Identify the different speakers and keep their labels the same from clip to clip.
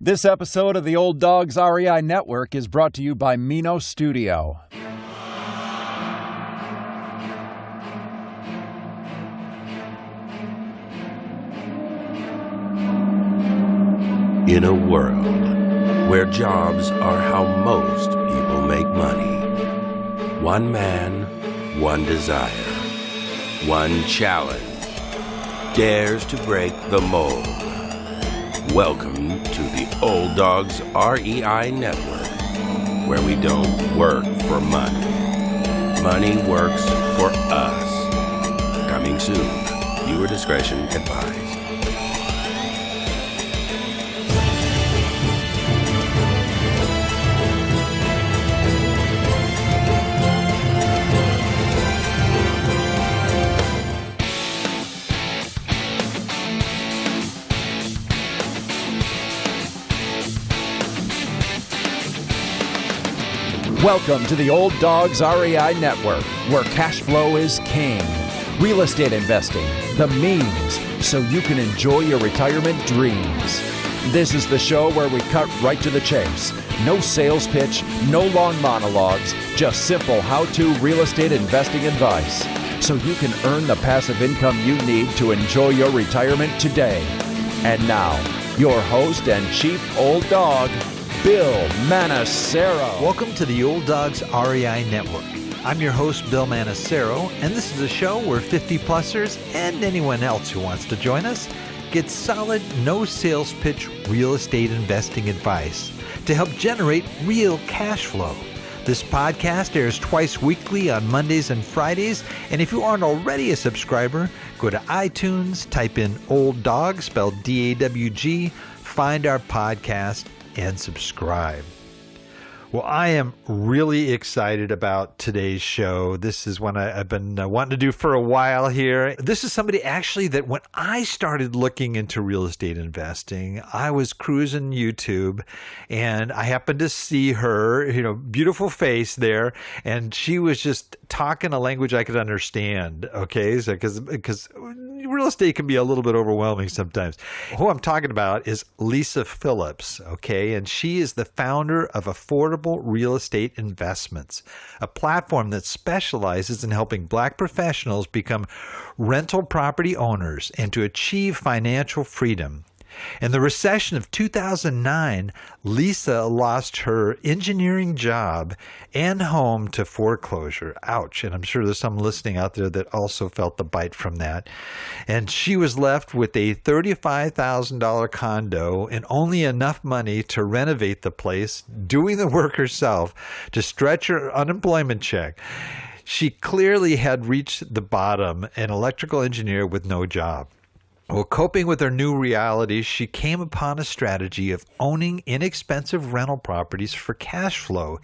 Speaker 1: This episode of the Old Dogs REI Network is brought to you by Mino Studio.
Speaker 2: In a world where jobs are how most people make money, one man, one desire, one challenge dares to break the mold. Welcome to the Old Dogs REI Network, where we don't work for money. Money works for us. Coming soon. Viewer discretion advised.
Speaker 1: Welcome to the Old Dogs REI Network, where cash flow is king. Real estate investing, the means, so you can enjoy your retirement dreams. This is the show where we cut right to the chase. No sales pitch, no long monologues, just simple how-to real estate investing advice, so you can earn the passive income you need to enjoy your retirement today. And now, your host and chief old dog, Bill Manacero.
Speaker 3: Welcome to the Old Dogs REI Network. I'm your host, Bill Manacero, and this is a show where 50-plussers and anyone else who wants to join us get solid, no sales pitch real estate investing advice to help generate real cash flow. This podcast airs twice weekly on Mondays and Fridays, and if you aren't already a subscriber, go to iTunes, type in Old Dog, spelled D-A-W-G, find our podcast, and subscribe. Well, I am really excited about today's show. This is one I've been wanting to do for a while here. This is somebody actually that when I started looking into real estate investing, I was cruising YouTube and I happened to see her, beautiful face there, and she was just talking a language I could understand. Okay, so because real estate can be a little bit overwhelming sometimes. Who I'm talking about is Lisa Phillips, okay? And she is the founder of Affordable Real Estate Investments, a platform that specializes in helping Black professionals become rental property owners and to achieve financial freedom. In the recession of 2009, Lisa lost her engineering job and home to foreclosure. Ouch. And I'm sure there's some listening out there that also felt the bite from that. And she was left with a $35,000 condo and only enough money to renovate the place, doing the work herself to stretch her unemployment check. She clearly had reached the bottom, an electrical engineer with no job. Well, coping with her new reality, she came upon a strategy of owning inexpensive rental properties for cash flow,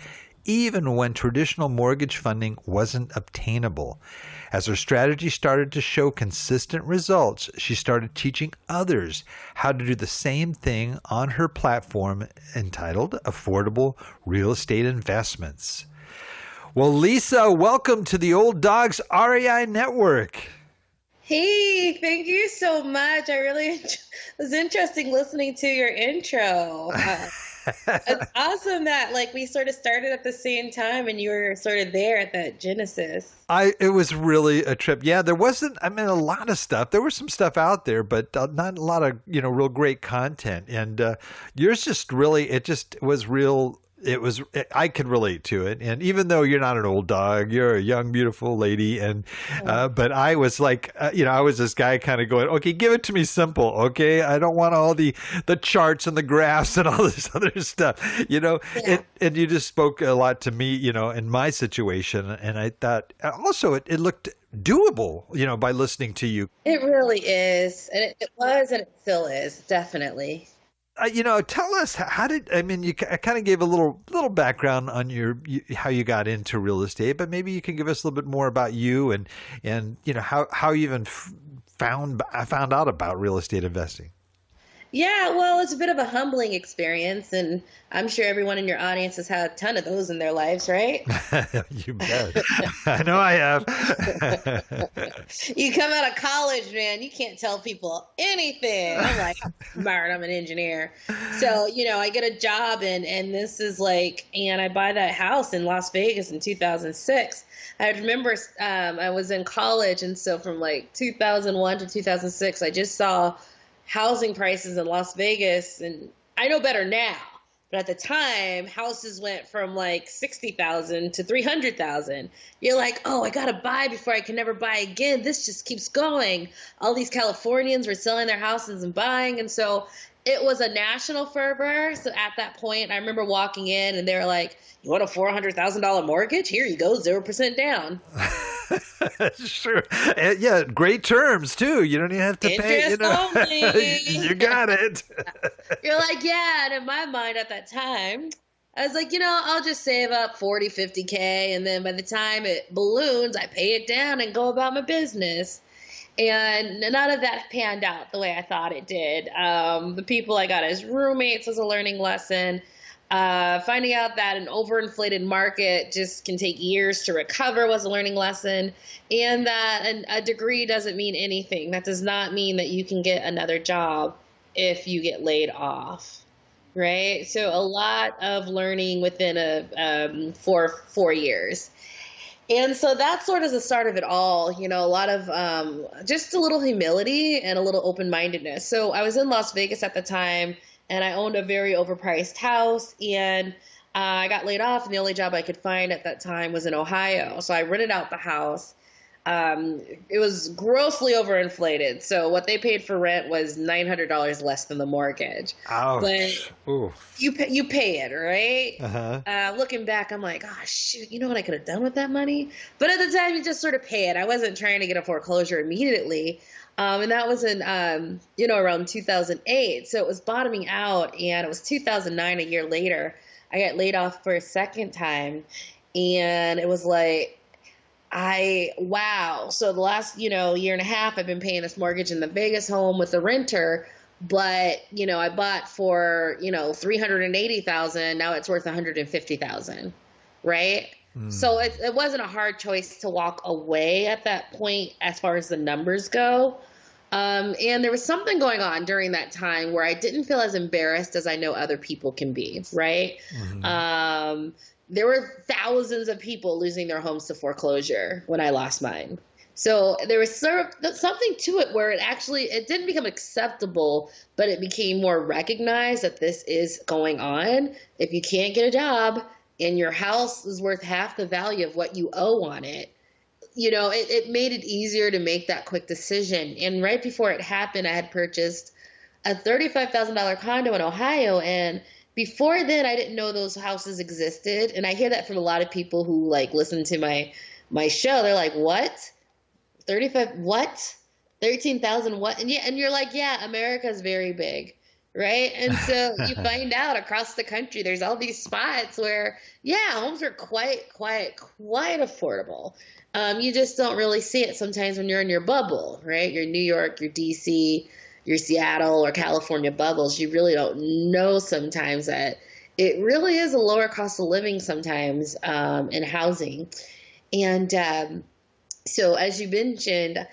Speaker 3: even when traditional mortgage funding wasn't obtainable. As her strategy started to show consistent results, she started teaching others how to do the same thing on her platform entitled Affordable Real Estate Investments. Well, Lisa, welcome to the Old Dogs REI Network.
Speaker 4: Hey, thank you so much. It was interesting listening to your intro. It's awesome that we sort of started at the same time and you were sort of there at that genesis.
Speaker 3: It was really a trip. Yeah, there wasn't, a lot of stuff. There was some stuff out there, but not a lot of, real great content. And yours just really, it just was real. I could relate to it. And even though you're not an old dog, you're a young, beautiful lady. And, but I was I was this guy kind of going, okay, give it to me simple. Okay. I don't want all the charts and the graphs and all this other stuff, Yeah. And you just spoke a lot to me, in my situation. And I thought also it looked doable, by listening to you.
Speaker 4: It really is. And it was, and it still is, definitely.
Speaker 3: Tell us you kind of gave a little background on how you got into real estate, but maybe you can give us a little bit more about you and how you even found out about real estate investing.
Speaker 4: Yeah, well, it's a bit of a humbling experience, and I'm sure everyone in your audience has had a ton of those in their lives, right?
Speaker 3: You bet. I know I have.
Speaker 4: You come out of college, man, you can't tell people anything. I'm like, I'm smart, I'm an engineer. So, I get a job and this is like, and I buy that house in Las Vegas in 2006. I remember I was in college, and so from like 2001 to 2006, I just saw housing prices in Las Vegas, and I know better now. But at the time, houses went from like 60,000 to 300,000. You're like, oh, I gotta buy before I can never buy again. This just keeps going. All these Californians were selling their houses and buying, and so it was a national fervor. So at that point, I remember walking in, and they were like, "You want a $400,000 mortgage? Here you go, 0% down."
Speaker 3: Sure. Yeah, great terms too. You don't even have to pay.
Speaker 4: Interest only.
Speaker 3: You got it.
Speaker 4: You're like, yeah. And in my mind at that time, I was like, I'll just save up 40, 50K. And then by the time it balloons, I pay it down and go about my business. And none of that panned out the way I thought it did. The people I got as roommates was a learning lesson. Finding out that an overinflated market just can take years to recover was a learning lesson, and that a degree doesn't mean anything. That does not mean that you can get another job if you get laid off, right? So a lot of learning within four years. And so that's sort of the start of it all, a lot of just a little humility and a little open-mindedness. So I was in Las Vegas at the time, and I owned a very overpriced house, and I got laid off, and the only job I could find at that time was in Ohio. So I rented out the house. It was grossly overinflated. So what they paid for rent was $900 less than the mortgage.
Speaker 3: Ouch.
Speaker 4: But
Speaker 3: Ooh.
Speaker 4: you pay it, right?
Speaker 3: Uh-huh.
Speaker 4: Looking back, I'm like, oh, shoot, you know what I could have done with that money? But at the time, you just sort of pay it. I wasn't trying to get a foreclosure immediately. And that was in, around 2008. So it was bottoming out, and it was 2009, a year later. I got laid off for a second time, and it was like, wow. So the last, year and a half, I've been paying this mortgage in the Vegas home with the renter, but, I bought for, $380,000. Now it's worth $150,000, right? So it wasn't a hard choice to walk away at that point as far as the numbers go. And there was something going on during that time where I didn't feel as embarrassed as I know other people can be, right? Mm-hmm. There were thousands of people losing their homes to foreclosure when I lost mine. So there was sort of something to it where it didn't become acceptable, but it became more recognized that this is going on. If you can't get a job and your house is worth half the value of what you owe on it, it made it easier to make that quick decision. And right before it happened, I had purchased a $35,000 condo in Ohio. And before then, I didn't know those houses existed. And I hear that from a lot of people who listen to my show. They're like, what? 35, what? 13,000, what? And you're like, yeah, America is very big. Right. And so you find out across the country, there's all these spots where, homes are quite affordable. You just don't really see it sometimes when you're in your bubble, right? Your New York, your DC, your Seattle or California bubbles. You really don't know sometimes that it really is a lower cost of living sometimes in housing. And so as you mentioned,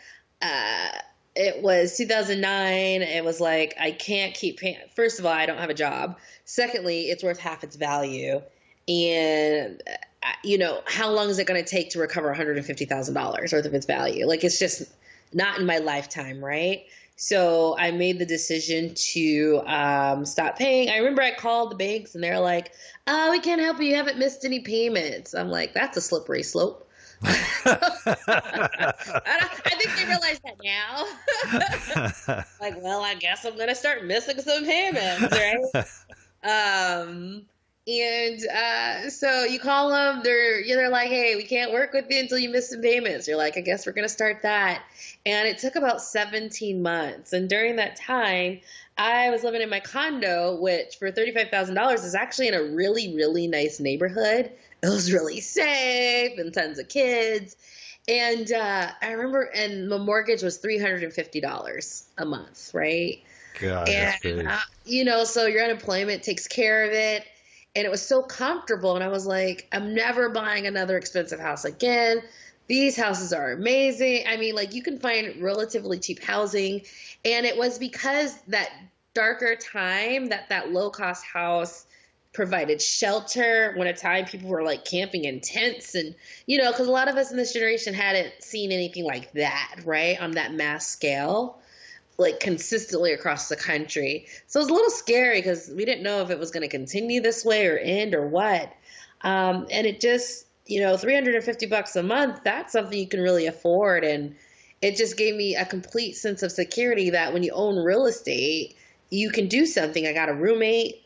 Speaker 4: it was 2009. It was like, I can't keep paying. First of all, I don't have a job. Secondly, it's worth half its value. And, how long is it going to take to recover $150,000 worth of its value? It's just not in my lifetime, right? So I made the decision to stop paying. I remember I called the banks, and they're like, oh, we can't help you. You haven't missed any payments. I'm like, that's a slippery slope. I think they realize that now. Well, I guess I'm going to start missing some payments, right? So you call them, they're like, hey, we can't work with you until you miss some payments. You're like, I guess we're going to start that. And it took about 17 months. And during that time, I was living in my condo, which for $35,000 is actually in a really, really nice neighborhood. It was really safe and tons of kids. And I remember, and the mortgage was $350 a month, right?
Speaker 3: God,
Speaker 4: And,
Speaker 3: that's great.
Speaker 4: so your unemployment takes care of it. And it was so comfortable. And I was like, I'm never buying another expensive house again. These houses are amazing. I mean, like, you can find relatively cheap housing. And it was because that darker time that low cost house provided shelter when at a time people were like camping in tents and, because a lot of us in this generation hadn't seen anything like that, right? On that mass scale, like consistently across the country. So it was a little scary because we didn't know if it was going to continue this way or end or what. And it just, $350 a month, that's something you can really afford. And it just gave me a complete sense of security that when you own real estate, you can do something. I got a roommate,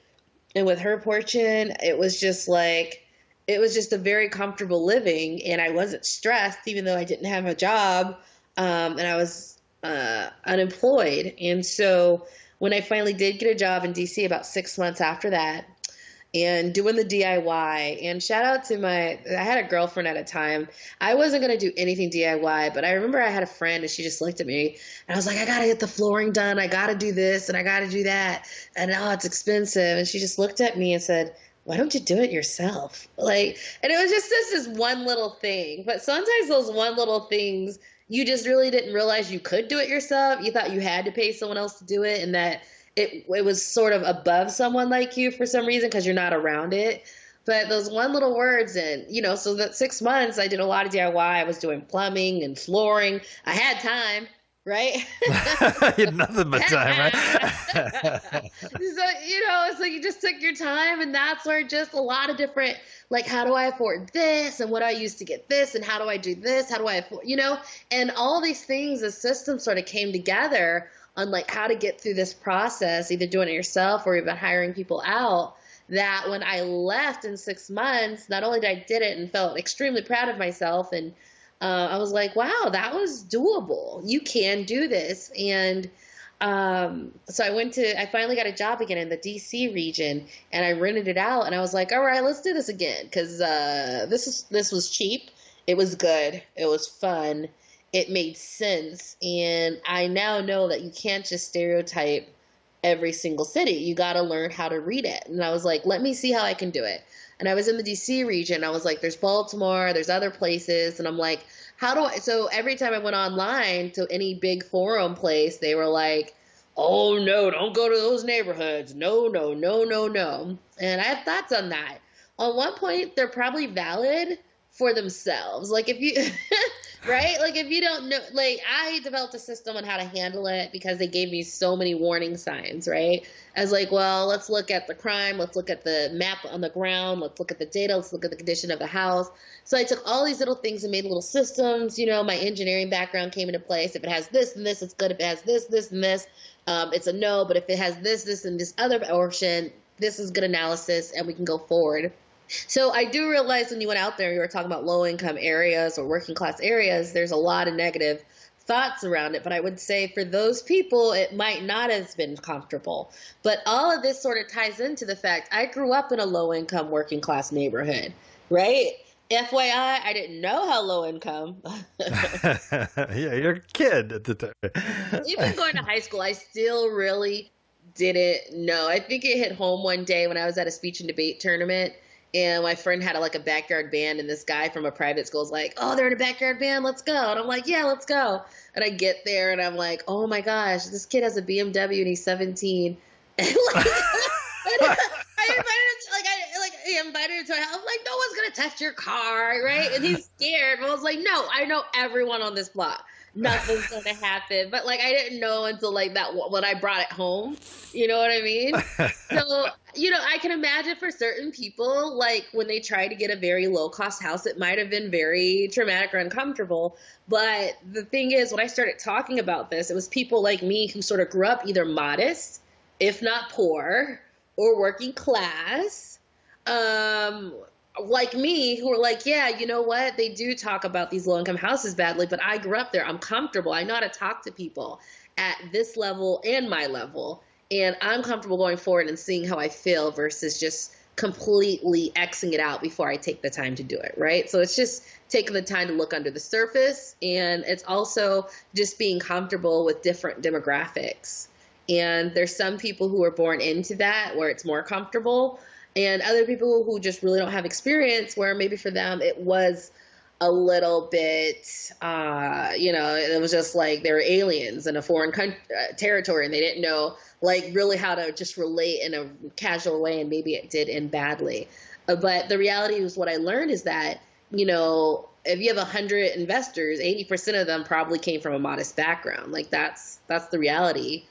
Speaker 4: and with her portion, it was just a very comfortable living, and I wasn't stressed, even though I didn't have a job, and I was unemployed. And so when I finally did get a job in DC about 6 months after that, and doing the DIY, and shout out to I had a girlfriend at a time. I wasn't going to do anything DIY, but I remember I had a friend and she just looked at me and I was like, I got to get the flooring done. I got to do this and I got to do that. And it's expensive. And she just looked at me and said, why don't you do it yourself? And it was just this one little thing. But sometimes those one little things, you just really didn't realize you could do it yourself. You thought you had to pay someone else to do it, and that it was sort of above someone like you for some reason because you're not around it. But those one little words, and, so that 6 months I did a lot of DIY. I was doing plumbing and flooring. I had time, right?
Speaker 3: You had nothing but time, right?
Speaker 4: So you just took your time, and that's where just a lot of different, like, how do I afford this, and what do I use to get this, and how do I do this, how do I afford, and all these things, the system sort of came together on like how to get through this process, either doing it yourself or even hiring people out, that when I left in 6 months, not only did I did it and felt extremely proud of myself, and I was like, wow, that was doable. You can do this. And so I finally got a job again in the DC region, and I rented it out, and I was like, all right, let's do this again. Cause, this was cheap. It was good. It was fun. It made sense. And I now know that you can't just stereotype every single city. You got to learn how to read it. And I was like, let me see how I can do it. And I was in the DC region. I was like, there's Baltimore, there's other places. And I'm like, so every time I went online to any big forum place, they were like, oh no, don't go to those neighborhoods. No, no, no, no, no. And I have thoughts on that. On one point, they're probably valid for themselves. Like if you, right? Like if you don't know, like I developed a system on how to handle it because they gave me so many warning signs, right? As like, well, let's look at the crime. Let's look at the map on the ground. Let's look at the data. Let's look at the condition of the house. So I took all these little things and made little systems. My engineering background came into place. If it has this and this, it's good. If it has this, this, and this, it's a no. But if it has this, this, and this other option, this is good analysis, and we can go forward. So I do realize when you went out there, you were talking about low-income areas or working-class areas, there's a lot of negative thoughts around it. But I would say for those people, it might not have been comfortable. But all of this sort of ties into the fact I grew up in a low-income working-class neighborhood, right? FYI, I didn't know how low income.
Speaker 3: Yeah, you're a kid at the time.
Speaker 4: Even going to high school, I still really didn't know. I think it hit home one day when I was at a speech and debate tournament. And my friend had a backyard band, and this guy from a private school was like, oh, they're in a backyard band, let's go. And I'm like, yeah, let's go. And I get there, and I'm like, oh my gosh, this kid has a BMW, and he's 17. And I invited him to my house. I'm like, no one's going to touch your car, right? And he's scared. But I was like, no, I know everyone on this block. Nothing's going to happen. But I didn't know until that when I brought it home. You know what I mean? So, I can imagine for certain people, when they try to get a very low cost house, it might have been very traumatic or uncomfortable. But the thing is, when I started talking about this, it was people like me who sort of grew up either modest, if not poor, or working class, like me, who are like, yeah, you know what? They do talk about these low-income houses badly, but I grew up there. I'm comfortable. I know how to talk to people at this level and my level, and I'm comfortable going forward and seeing how I feel versus just completely Xing it out before I take the time to do it, right? So it's just taking the time to look under the surface, and it's also just being comfortable with different demographics. And there's some people who are born into that where it's more comfortable, and other people who just really don't have experience where maybe for them it was a little bit, it was just like they were aliens in a foreign territory, and they didn't know like really how to just relate in a casual way, and maybe it did end badly. But the reality is, what I learned is that, if you have 100 investors, 80% of them probably came from a modest background. Like that's the reality,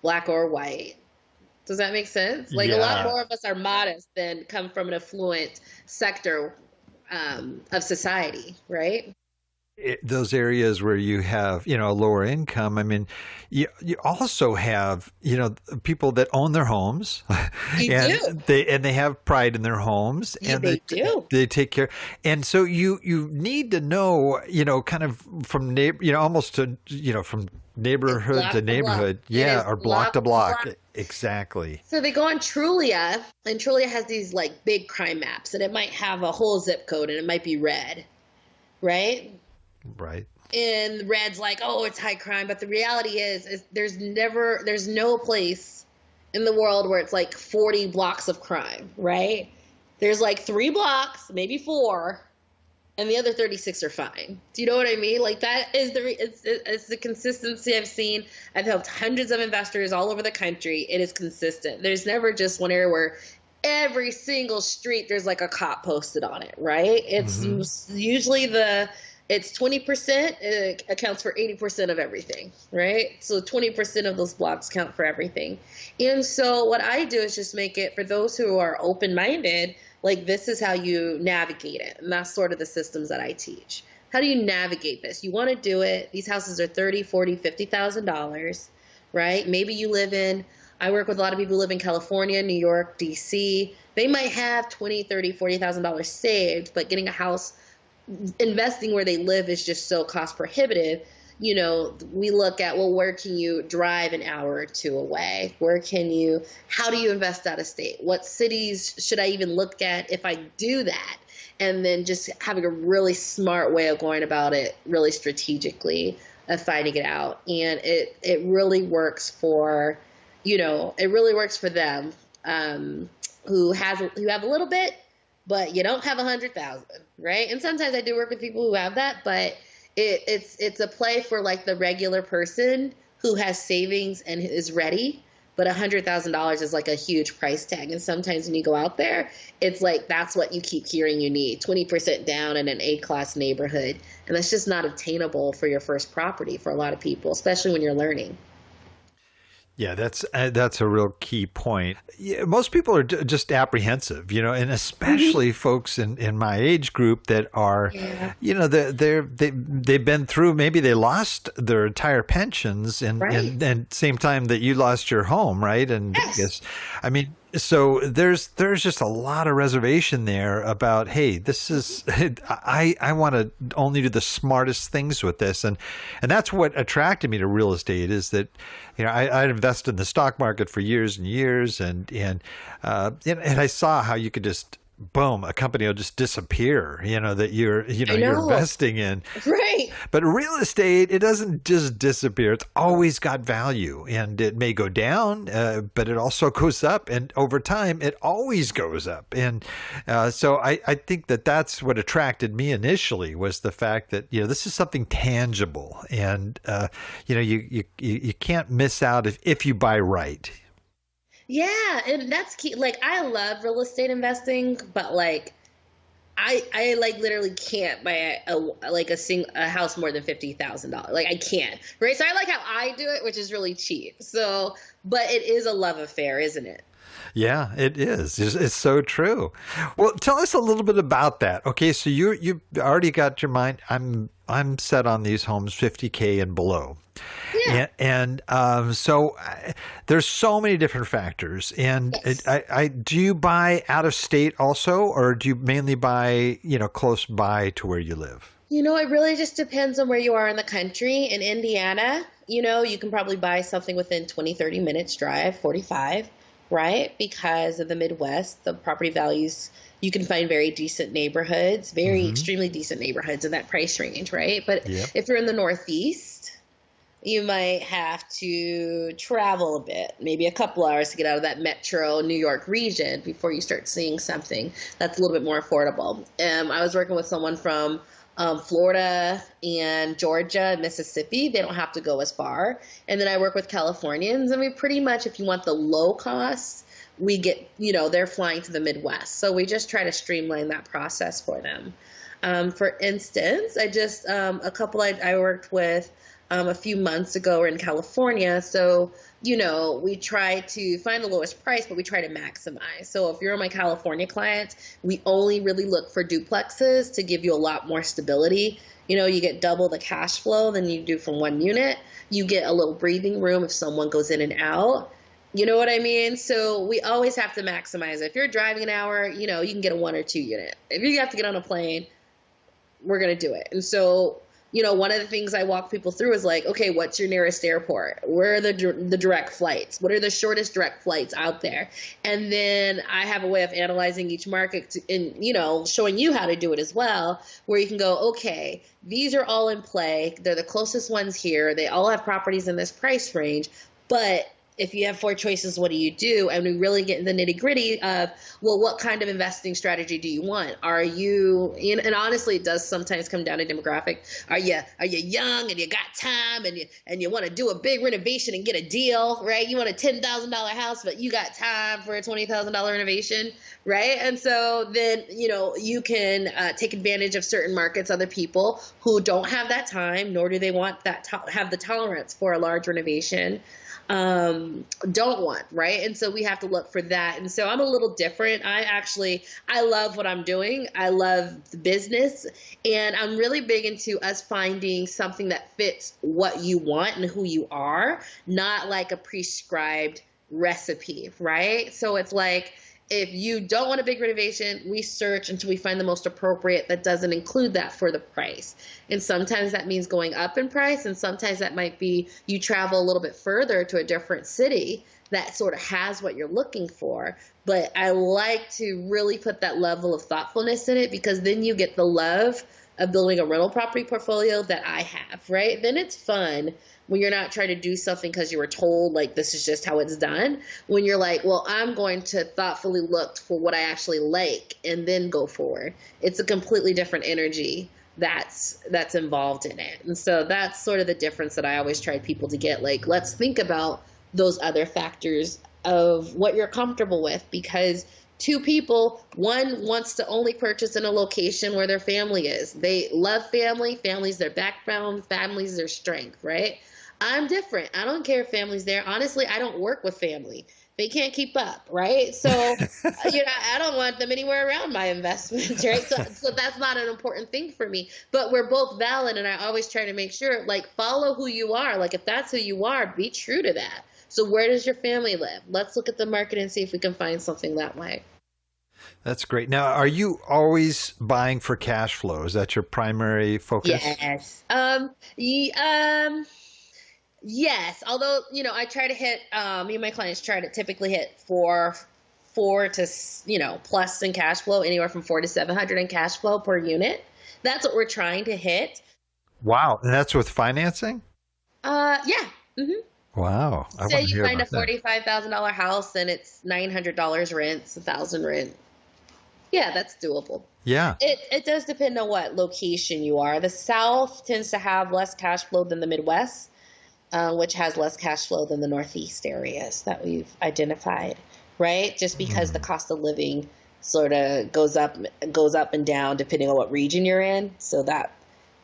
Speaker 4: black or white. Does that make sense? Like a lot more of us are modest than come from an affluent sector of society, right?
Speaker 3: Those areas where you have, a lower income. I mean, you also have, people that own their homes, and they have pride in their homes, and
Speaker 4: they do.
Speaker 3: They take care, and so you need to know, kind of from almost to from neighborhood to neighborhood, or block to block. Exactly.
Speaker 4: So they go on Trulia, and Trulia has these like big crime maps, and it might have a whole zip code, and it might be red, right?
Speaker 3: Right.
Speaker 4: And red's like, oh, it's high crime. But the reality is there's no place in the world where it's like 40 blocks of crime, right? There's like 3 blocks, maybe 4, and the other 36 are fine. Do you know what I mean? Like that is it's the consistency I've seen. I've helped hundreds of investors all over the country. It is consistent. There's never just one area where every single street there's like a cop posted on it, right? It's usually it's 20%, it accounts for 80% of everything, right? So 20% of those blocks count for everything. And so what I do is just make it, for those who are open-minded, like this is how you navigate it. And that's sort of the systems that I teach. How do you navigate this? You want to do it. These houses are $30,000, $40,000, $50,000, right? Maybe you I work with a lot of people who live in California, New York, DC. They might have $20,000, $30,000, $40,000 saved, but getting a house, investing where they live is just so cost prohibitive. We look at, well, where can you drive an hour or 2 away? How do you invest out of state? What cities should I even look at if I do that? And then just having a really smart way of going about it, really strategically, of finding it out. And it really works for, them who have a little bit, but you don't have 100,000, right? And sometimes I do work with people who have that, but it's a play for like the regular person who has savings and is ready, but $100,000 is like a huge price tag. And sometimes when you go out there, it's like that's what you keep hearing you need, 20% down in an A-class neighborhood. And that's just not obtainable for your first property for a lot of people, especially when you're learning.
Speaker 3: Yeah, that's a real key point. Yeah, most people are just apprehensive, and especially folks in my age group that are, they've been through, maybe they lost their entire pensions and same time that you lost your home, right? And
Speaker 4: yes.
Speaker 3: So there's just a lot of reservation there about, hey, this is, I want to only do the smartest things with this. And that's what attracted me to real estate is that, I'd invested in the stock market for years and years. And I saw how you could just, boom, a company will just disappear, that you're investing in.
Speaker 4: Right.
Speaker 3: But real estate, it doesn't just disappear. It's always got value, and it may go down, but it also goes up. And over time, it always goes up. And so I think that's what attracted me initially was the fact that, this is something tangible. And, you can't miss out if you buy right.
Speaker 4: Yeah, and that's key. Like, I love real estate investing, but like, I like literally can't buy a house more than $50,000. Like, I can't, right? So I like how I do it, which is really cheap. So, but it is a love affair, isn't it?
Speaker 3: Yeah, it is. It's so true. Well, tell us a little bit about that. Okay, so you already got your mind. I'm set on these homes 50K and below.
Speaker 4: Yeah.
Speaker 3: And so there's so many different factors. And
Speaker 4: yes.
Speaker 3: Do you buy out of state also, or do you mainly buy, close by to where you live?
Speaker 4: It really just depends on where you are in the country. In Indiana, you can probably buy something within 20, 30 minutes drive, 45, right? Because of the Midwest, the property values, you can find very decent neighborhoods, extremely decent neighborhoods in that price range, right? But if you're in the Northeast, you might have to travel a bit, maybe a couple hours to get out of that metro New York region before you start seeing something that's a little bit more affordable. I was working with someone from Florida and Georgia and Mississippi. They don't have to go as far. And then I work with Californians. I mean, pretty much if you want the low cost, we get, they're flying to the Midwest. So we just try to streamline that process for them. For instance, a couple I worked with a few months ago were in California. So, we try to find the lowest price, but we try to maximize. So if you're my California client, we only really look for duplexes to give you a lot more stability. You get double the cash flow than you do from one unit. You get a little breathing room if someone goes in and out. You know what I mean? So we always have to maximize. If you're driving an hour, you can get a 1 or 2 unit. If you have to get on a plane, we're going to do it. And so, one of the things I walk people through is like, okay, what's your nearest airport? Where are the direct flights? What are the shortest direct flights out there? And then I have a way of analyzing each market and, showing you how to do it as well, where you can go, okay, these are all in play. They're the closest ones here. They all have properties in this price range, but if you have 4 choices, what do you do? And we really get in the nitty gritty of, well, what kind of investing strategy do you want? Are you, and honestly, it does sometimes come down to demographic. Are you young and you got time and you want to do a big renovation and get a deal, right? You want a $10,000 house, but you got time for a $20,000 renovation, right? And so then, you can take advantage of certain markets, other people who don't have that time, nor do they want have the tolerance for a large renovation. Don't want, right? And so we have to look for that. And so I'm a little different. I love what I'm doing. I love the business, and I'm really big into us finding something that fits what you want and who you are, not like a prescribed recipe, right? So it's like, if you don't want a big renovation, we search until we find the most appropriate that doesn't include that for the price. And sometimes that means going up in price, and sometimes that might be you travel a little bit further to a different city that sort of has what you're looking for. But I like to really put that level of thoughtfulness in it, because then you get the love of building a rental property portfolio that I have, right? Then it's fun when you're not trying to do something because you were told, like, this is just how it's done. When you're like, well, I'm going to thoughtfully look for what I actually like and then go forward. It's a completely different energy that's involved in it. And so that's sort of the difference that I always try people to get. Like, let's think about those other factors of what you're comfortable with, because 2 people, one wants to only purchase in a location where their family is. They love family. Family's their background. Family's their strength, right? I'm different. I don't care if family's there. Honestly, I don't work with family. They can't keep up, right? So, I don't want them anywhere around my investments, right? So that's not an important thing for me. But we're both valid, and I always try to make sure, like, follow who you are. Like, if that's who you are, be true to that. So where does your family live? Let's look at the market and see if we can find something that way.
Speaker 3: That's great. Now, are you always buying for cash flow? Is that your primary focus?
Speaker 4: Yes. Yes. Although, I try to hit, me and my clients try to typically hit four to, plus in cash flow, anywhere from 400 to 700 in cash flow per unit. That's what we're trying to hit.
Speaker 3: Wow. And that's with financing?
Speaker 4: Yeah. Mm-hmm.
Speaker 3: Wow.
Speaker 4: Say you find a $45,000 house and it's $900 rent, it's $1,000 rent. Yeah, that's doable.
Speaker 3: Yeah.
Speaker 4: It does depend on what location you are. The South tends to have less cash flow than the Midwest, which has less cash flow than the Northeast areas that we've identified, right? Just because the cost of living sort of goes up and down depending on what region you're in. So that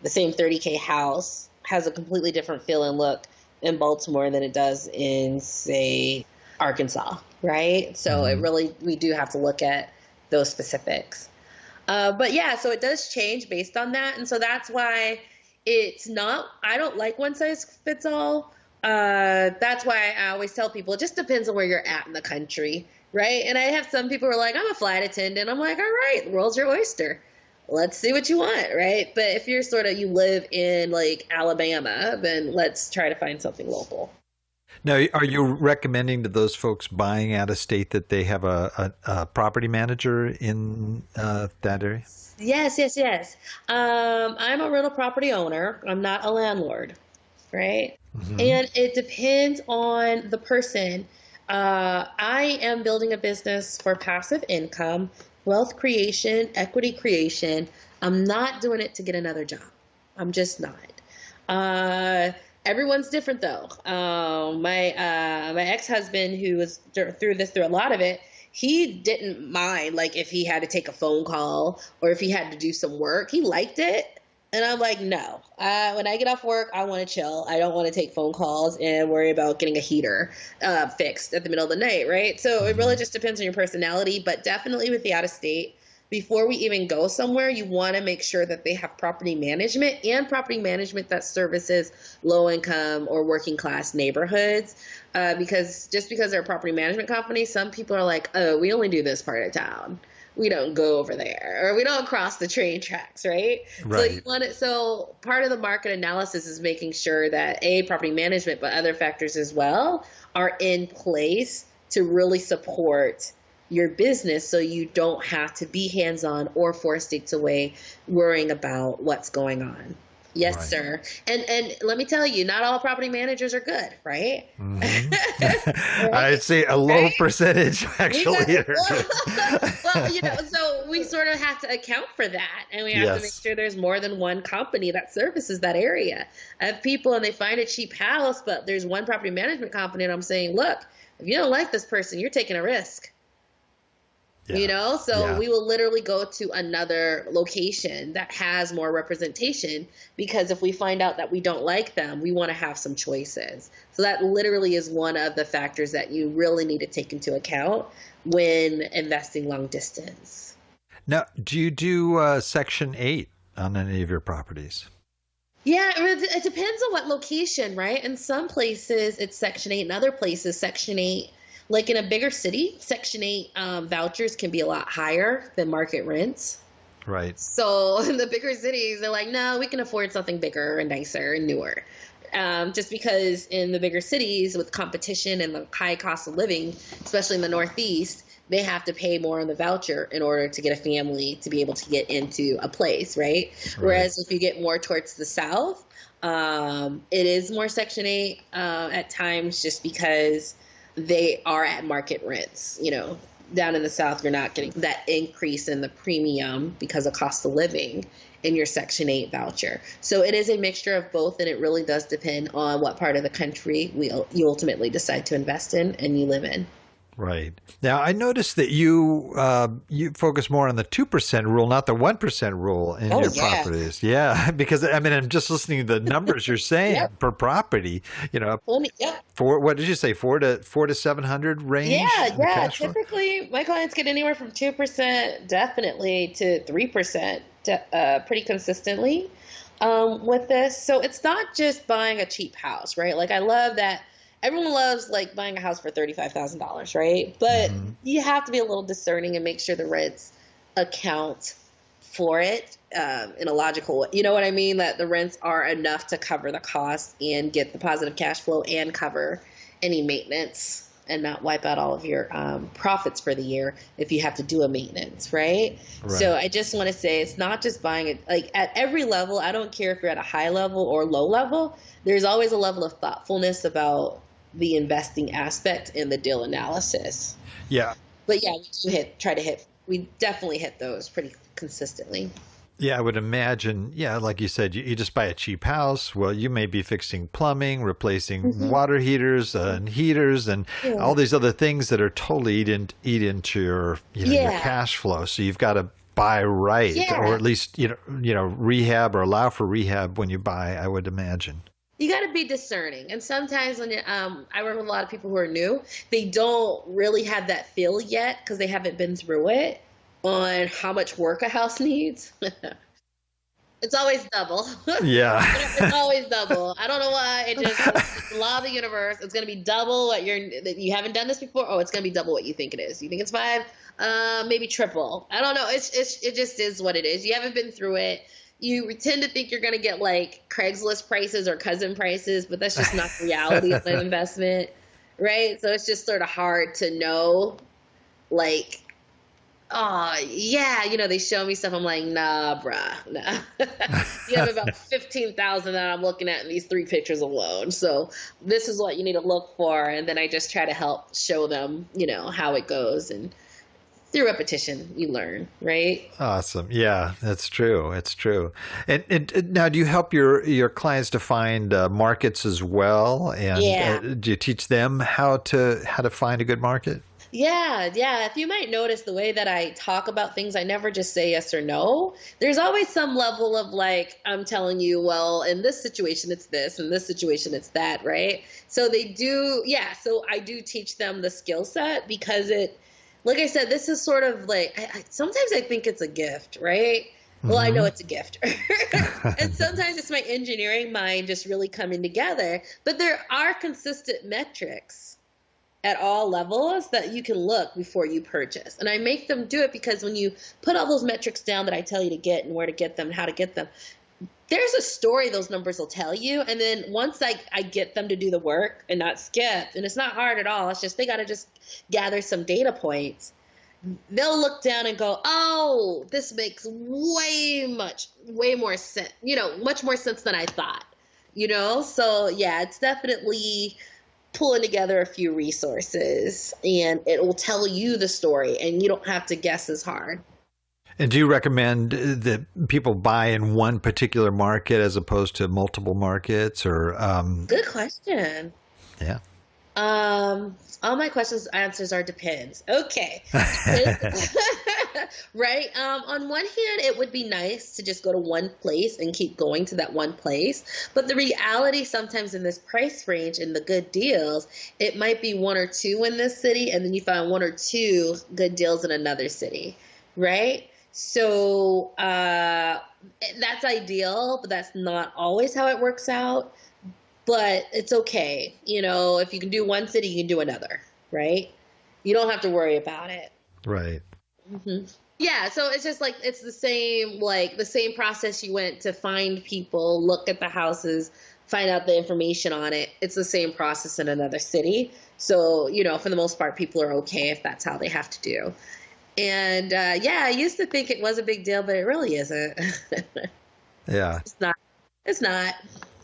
Speaker 4: the same $30K house has a completely different feel and look in Baltimore than it does in, say, Arkansas, right? So we do have to look at those specifics. But yeah, so it does change based on that. And so that's why I don't like one size fits all. That's why I always tell people, it just depends on where you're at in the country, right? And I have some people who are like, I'm a flight attendant. I'm like, all right, the world's your oyster. Let's see what you want, right? But if you're you live in like Alabama, then let's try to find something local.
Speaker 3: Now, are you recommending to those folks buying out of state that they have a property manager in that area?
Speaker 4: Yes. I'm a rental property owner. I'm not a landlord, right? And it depends on the person. I am building a business for passive income, wealth creation, equity creation. I'm not doing it to get another job. I'm just not. Everyone's different though. My ex-husband, who was through a lot of it, he didn't mind like if he had to take a phone call or if he had to do some work. He liked it. And I'm like, no. When I get off work, I want to chill. I don't want to take phone calls and worry about getting a heater fixed at the middle of the night, right? So it really just depends on your personality. But definitely with the out of state, before we even go somewhere, you want to make sure that they have property management and property management that services low income or working class neighborhoods. Because just because they're a property management company, some people are like, oh, we only do this part of town. We don't go over there, or we don't cross the train tracks, right?
Speaker 3: Right.
Speaker 4: So part of the market analysis is making sure that property management, but other factors as well, are in place to really support your business, so you don't have to be hands-on or 4 states away worrying about what's going on. Yes,
Speaker 3: Right.
Speaker 4: sir. And let me tell you, not all property managers are good, right?
Speaker 3: I'd say a low percentage, actually.
Speaker 4: Well, so we sort of have to account for that, and we have to make
Speaker 3: Yes.
Speaker 4: sure there's more than one company that services that area. I have people and they find a cheap house, but there's one property management company, and I'm saying, look, if you don't like this person, you're taking a risk.
Speaker 3: Yeah.
Speaker 4: So
Speaker 3: Yeah.
Speaker 4: we will literally go to another location that has more representation, because if we find out that we don't like them, we want to have some choices. So that literally is one of the factors that you really need to take into account when investing long distance.
Speaker 3: Now, do you do Section 8 on any of your properties?
Speaker 4: Yeah, it depends on what location, right? In some places it's Section 8, in other places Section 8. Like in a bigger city, Section 8 vouchers can be a lot higher than market rents.
Speaker 3: Right.
Speaker 4: So in the bigger cities, they're like, no, we can afford something bigger and nicer and newer. Just because in the bigger cities with competition and the high cost of living, especially in the Northeast, they have to pay more on the voucher in order to get a family to be able to get into a place, right? Whereas if you get more towards the South, it is more Section 8 at times, just because they are at market rents. Down in the South, you're not getting that increase in the premium because of cost of living in your Section 8 voucher. So it is a mixture of both, and it really does depend on what part of the country you ultimately decide to invest in and you live in.
Speaker 3: Right. Now, I noticed that you focus more on the 2% rule, not the 1% rule in your properties. Yeah, because I'm just listening to the numbers you're saying per property. For what did you say, 400 to 700 range?
Speaker 4: Yeah. Typically, my clients get anywhere from 2%, definitely, to 3%, pretty consistently with this. So it's not just buying a cheap house, right? Like I love that. Everyone loves like buying a house for $35,000, right? But you have to be a little discerning and make sure the rents account for it in a logical way. You know what I mean? That the rents are enough to cover the cost and get the positive cash flow and cover any maintenance and not wipe out all of your profits for the year if you have to do a maintenance, right? So I just want to say it's not just buying it. Like at every level, I don't care if you're at a high level or low level, there's always a level of thoughtfulness about the investing aspect in the deal analysis.
Speaker 3: Yeah.
Speaker 4: But yeah, we definitely hit those pretty consistently.
Speaker 3: Yeah, I would imagine. Yeah, like you said, you just buy a cheap house. Well, you may be fixing plumbing, replacing water heaters and heaters, and all these other things that are totally eat into your your cash flow. So you've got to buy right, or at least rehab or allow for rehab when you buy, I would imagine.
Speaker 4: You got to be discerning. And sometimes when I work with a lot of people who are new, they don't really have that feel yet because they haven't been through it on how much work a house needs. It's always double.
Speaker 3: Yeah.
Speaker 4: It's always double. I don't know why. It's the law of the universe. It's going to be double what you haven't done this before. Oh, it's going to be double what you think it is. You think it's 5, maybe triple. I don't know. It just is what it is. You haven't been through it. You tend to think you're going to get like Craigslist prices or cousin prices, but that's just not the reality of an investment, right? So it's just sort of hard to know, like, yeah, they show me stuff. I'm like, nah, bruh, nah. You have about 15,000 that I'm looking at in these 3 pictures alone. So this is what you need to look for. And then I just try to help show them, how it goes. And through repetition, you learn, right?
Speaker 3: Awesome. Yeah, that's true. It's true. And now, do you help your clients to find markets as well? And
Speaker 4: Yeah.
Speaker 3: do you teach them how to find a good market?
Speaker 4: Yeah, yeah. If you might notice the way that I talk about things, I never just say yes or no. There's always some level of like, I'm telling you, well, in this situation, it's this, in this situation, it's that, right? So they do, yeah. So I do teach them the skill set because like I said, this is sort of like, sometimes I think it's a gift, right? Well, I know it's a gift. And sometimes it's my engineering mind just really coming together. But there are consistent metrics at all levels that you can look before you purchase. And I make them do it because when you put all those metrics down that I tell you to get and where to get them and how to get them, there's a story those numbers will tell you. And then once I get them to do the work and not skip, and it's not hard at all, it's just they got to just gather some data points. They'll look down and go, oh, this makes way more sense, much more sense than I thought, So yeah, it's definitely pulling together a few resources, and it will tell you the story, and you don't have to guess as hard.
Speaker 3: And do you recommend that people buy in one particular market as opposed to multiple markets, or?
Speaker 4: Good question.
Speaker 3: Yeah.
Speaker 4: All my answers are depends. Okay. Right. On one hand, it would be nice to just go to one place and keep going to that one place. But the reality sometimes in this price range and the good deals, it might be 1 or 2 in this city, and then you find 1 or 2 good deals in another city. Right. So that's ideal, but that's not always how it works out. But it's okay. If you can do one city, you can do another, right? You don't have to worry about it.
Speaker 3: Right.
Speaker 4: Mm-hmm. Yeah. So it's just like, it's the same process you went to find people, look at the houses, find out the information on it. It's the same process in another city. So, for the most part, people are okay if that's how they have to do. And yeah, I used to think it was a big deal, but it really isn't.
Speaker 3: Yeah.
Speaker 4: It's not.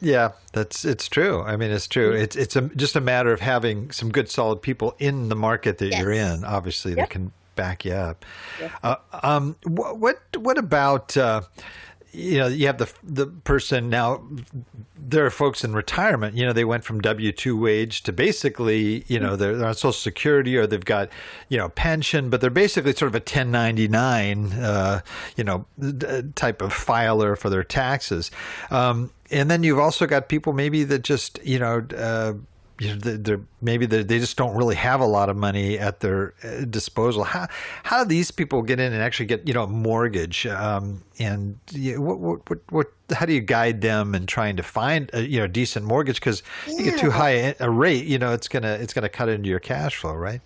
Speaker 3: Yeah, it's true. I mean, it's true. It's just a matter of having some good, solid people in the market that you're in, obviously, that can back you up. Yep. What about, you have the person now, there are folks in retirement, they went from W-2 wage to basically, they're on Social Security, or they've got, pension, but they're basically sort of a 1099, type of filer for their taxes. And then you've also got people maybe that just, they just don't really have a lot of money at their disposal. How do these people get in and actually get a mortgage? And how do you guide them in trying to find a decent mortgage? Because you get too high a rate, it's gonna cut into your cash flow, right?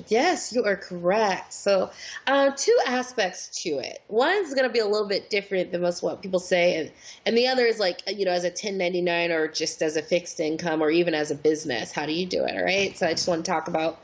Speaker 4: Yes, you are correct. So 2 aspects to it. One's going to be a little bit different than most what people say. And the other is like, as a 1099 or just as a fixed income or even as a business. How do you do it? All right. So I just want to talk about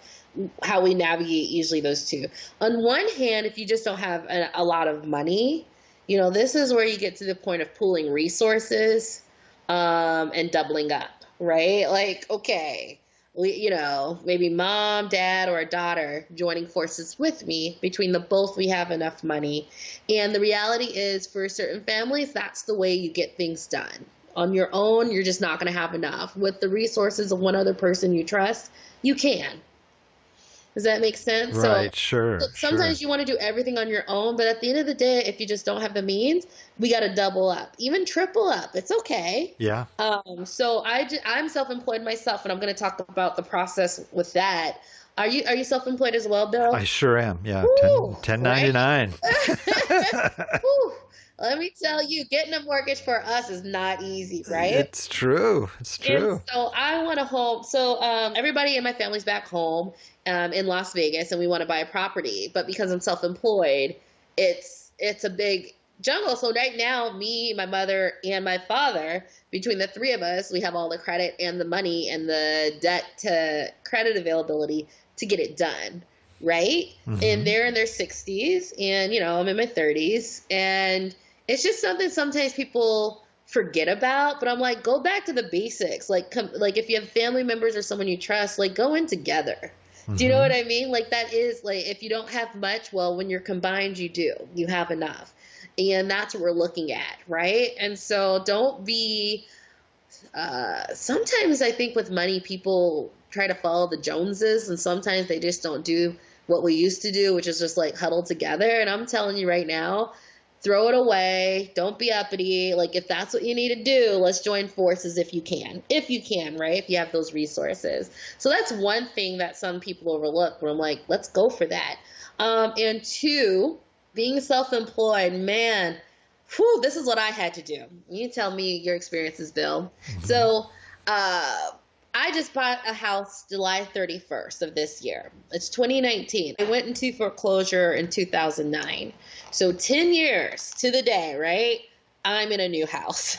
Speaker 4: how we navigate usually those 2. On one hand, if you just don't have a lot of money, this is where you get to the point of pooling resources and doubling up, right? Like, okay. Maybe mom, dad, or a daughter joining forces with me. Between the both, we have enough money. And the reality is, for certain families, that's the way you get things done. On your own, you're just not going to have enough. With the resources of one other person you trust, you can. Does that make sense?
Speaker 3: Right, sure.
Speaker 4: Sometimes you want to do everything on your own, but at the end of the day, if you just don't have the means, we got to double up, even triple up. It's okay.
Speaker 3: Yeah.
Speaker 4: So I'm self-employed myself, and I'm going to talk about the process with that. Are you self-employed as well, Bill?
Speaker 3: I sure am. Yeah. 1099.
Speaker 4: Woo. Let me tell you, getting a mortgage for us is not easy, right?
Speaker 3: It's true. It's true.
Speaker 4: And so I want a home. So everybody in my family's back home in Las Vegas, and we want to buy a property. But because I'm self-employed, it's a big jungle. So right now, me, my mother, and my father, between the 3 of us, we have all the credit and the money and the debt to credit availability to get it done. right? And they're in their 60s, and I'm in my 30s, and it's just something sometimes people forget about. But I'm like, go back to the basics. Like, like if you have family members or someone you trust, like go in together. Do you know what I mean? Like that is like, if you don't have much, well, when you're combined, you have enough. And that's what we're looking at, right? And so don't be, sometimes I think with money, people try to follow the Joneses, and sometimes they just don't do what we used to do, which is just like huddle together. And I'm telling you right now, throw it away. Don't be uppity. Like if that's what you need to do, let's join forces if you can, right? If you have those resources. So that's one thing that some people overlook, where I'm like, let's go for that. And two, being self-employed, man, this is what I had to do. You tell me your experiences, Bill. So, I just bought a house July 31st of this year. It's 2019. I went into foreclosure in 2009. So 10 years to the day, right? I'm in a new house.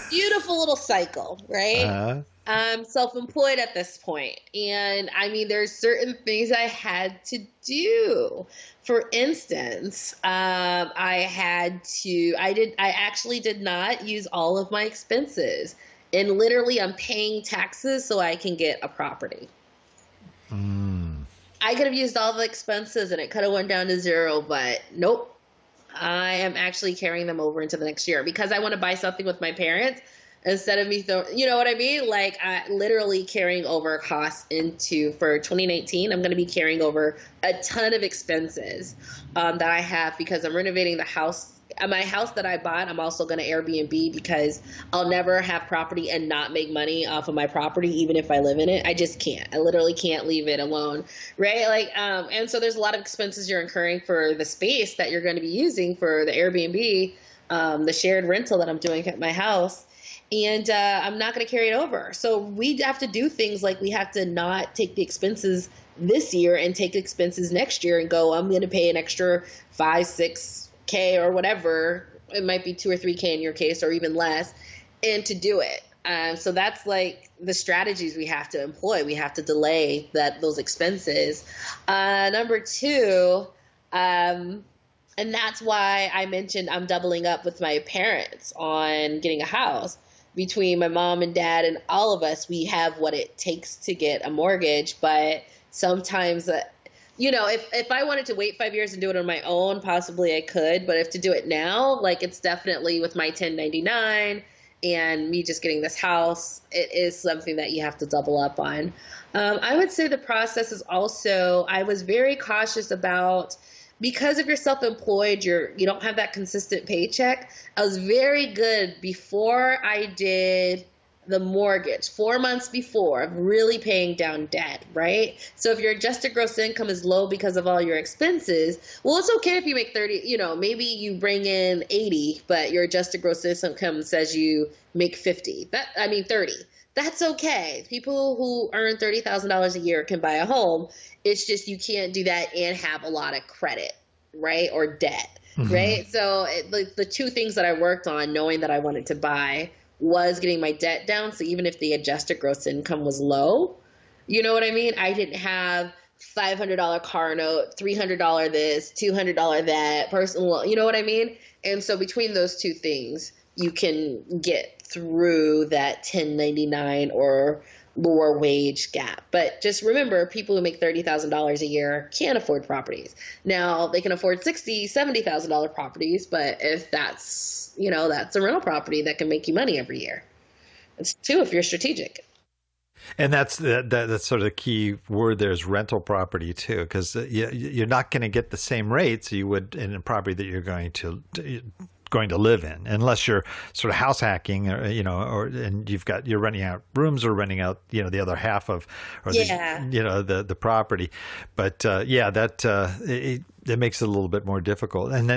Speaker 4: Beautiful little cycle, right? I'm self-employed at this point. And I mean, there's certain things I had to do. For instance, I actually did not use all of my expenses. And literally, I'm paying taxes so I can get a property. I could have used all the expenses and it could have went down to zero, but nope. I am actually carrying them over into the next year because I want to buy something with my parents instead of me you know what I mean? Like literally carrying over costs for 2019. I'm going to be carrying over a ton of expenses that I have because I'm renovating the house. My house that I bought, I'm also going to Airbnb because I'll never have property and not make money off of my property, even if I live in it. I just can't. I literally can't leave it alone, right? Like, and so there's a lot of expenses you're incurring for the space that you're going to be using for the Airbnb, the shared rental that I'm doing at my house. And I'm not going to carry it over. So we have to do things like we have to not take the expenses this year and take expenses next year and go, I'm going to pay an extra 5, 6K or whatever. It might be 2 or 3K in your case, or even less, and to do it. So that's like the strategies we have to employ. We have to delay those expenses. Number two, and that's why I mentioned I'm doubling up with my parents on getting a house. Between my mom and dad and all of us, we have what it takes to get a mortgage. But sometimes if I wanted to wait 5 years and do it on my own, possibly I could. But if to do it now, like it's definitely with my 1099 and me just getting this house, it is something that you have to double up on. I would say the process is also, I was very cautious about, because if you're self-employed, you don't have that consistent paycheck. I was very good before I did the mortgage, 4 months before, of really paying down debt, right? So if your adjusted gross income is low because of all your expenses, well, it's okay if you make 30, maybe you bring in 80, but your adjusted gross income says you make 30. That's okay. People who earn $30,000 a year can buy a home. It's just you can't do that and have a lot of credit, right? Or debt, right? So the two things that I worked on, knowing that I wanted to buy, was getting my debt down. So even if the adjusted gross income was low, you know what I mean? I didn't have $500 car note, $300 this, $200 that, personal loan, you know what I mean? And so between those two things, you can get through that 1099 or lower wage gap. But just remember, people who make $30,000 a year can't afford properties. Now they can afford $60,000, $70,000 properties, but if that's a rental property that can make you money every year. It's too, if you're strategic.
Speaker 3: And that's sort of the key word there is rental property too, because you're not going to get the same rates you would in a property that you're going to live in, unless you're sort of house hacking, or and you're renting out rooms or renting out the other half of the property. But it makes it a little bit more difficult. And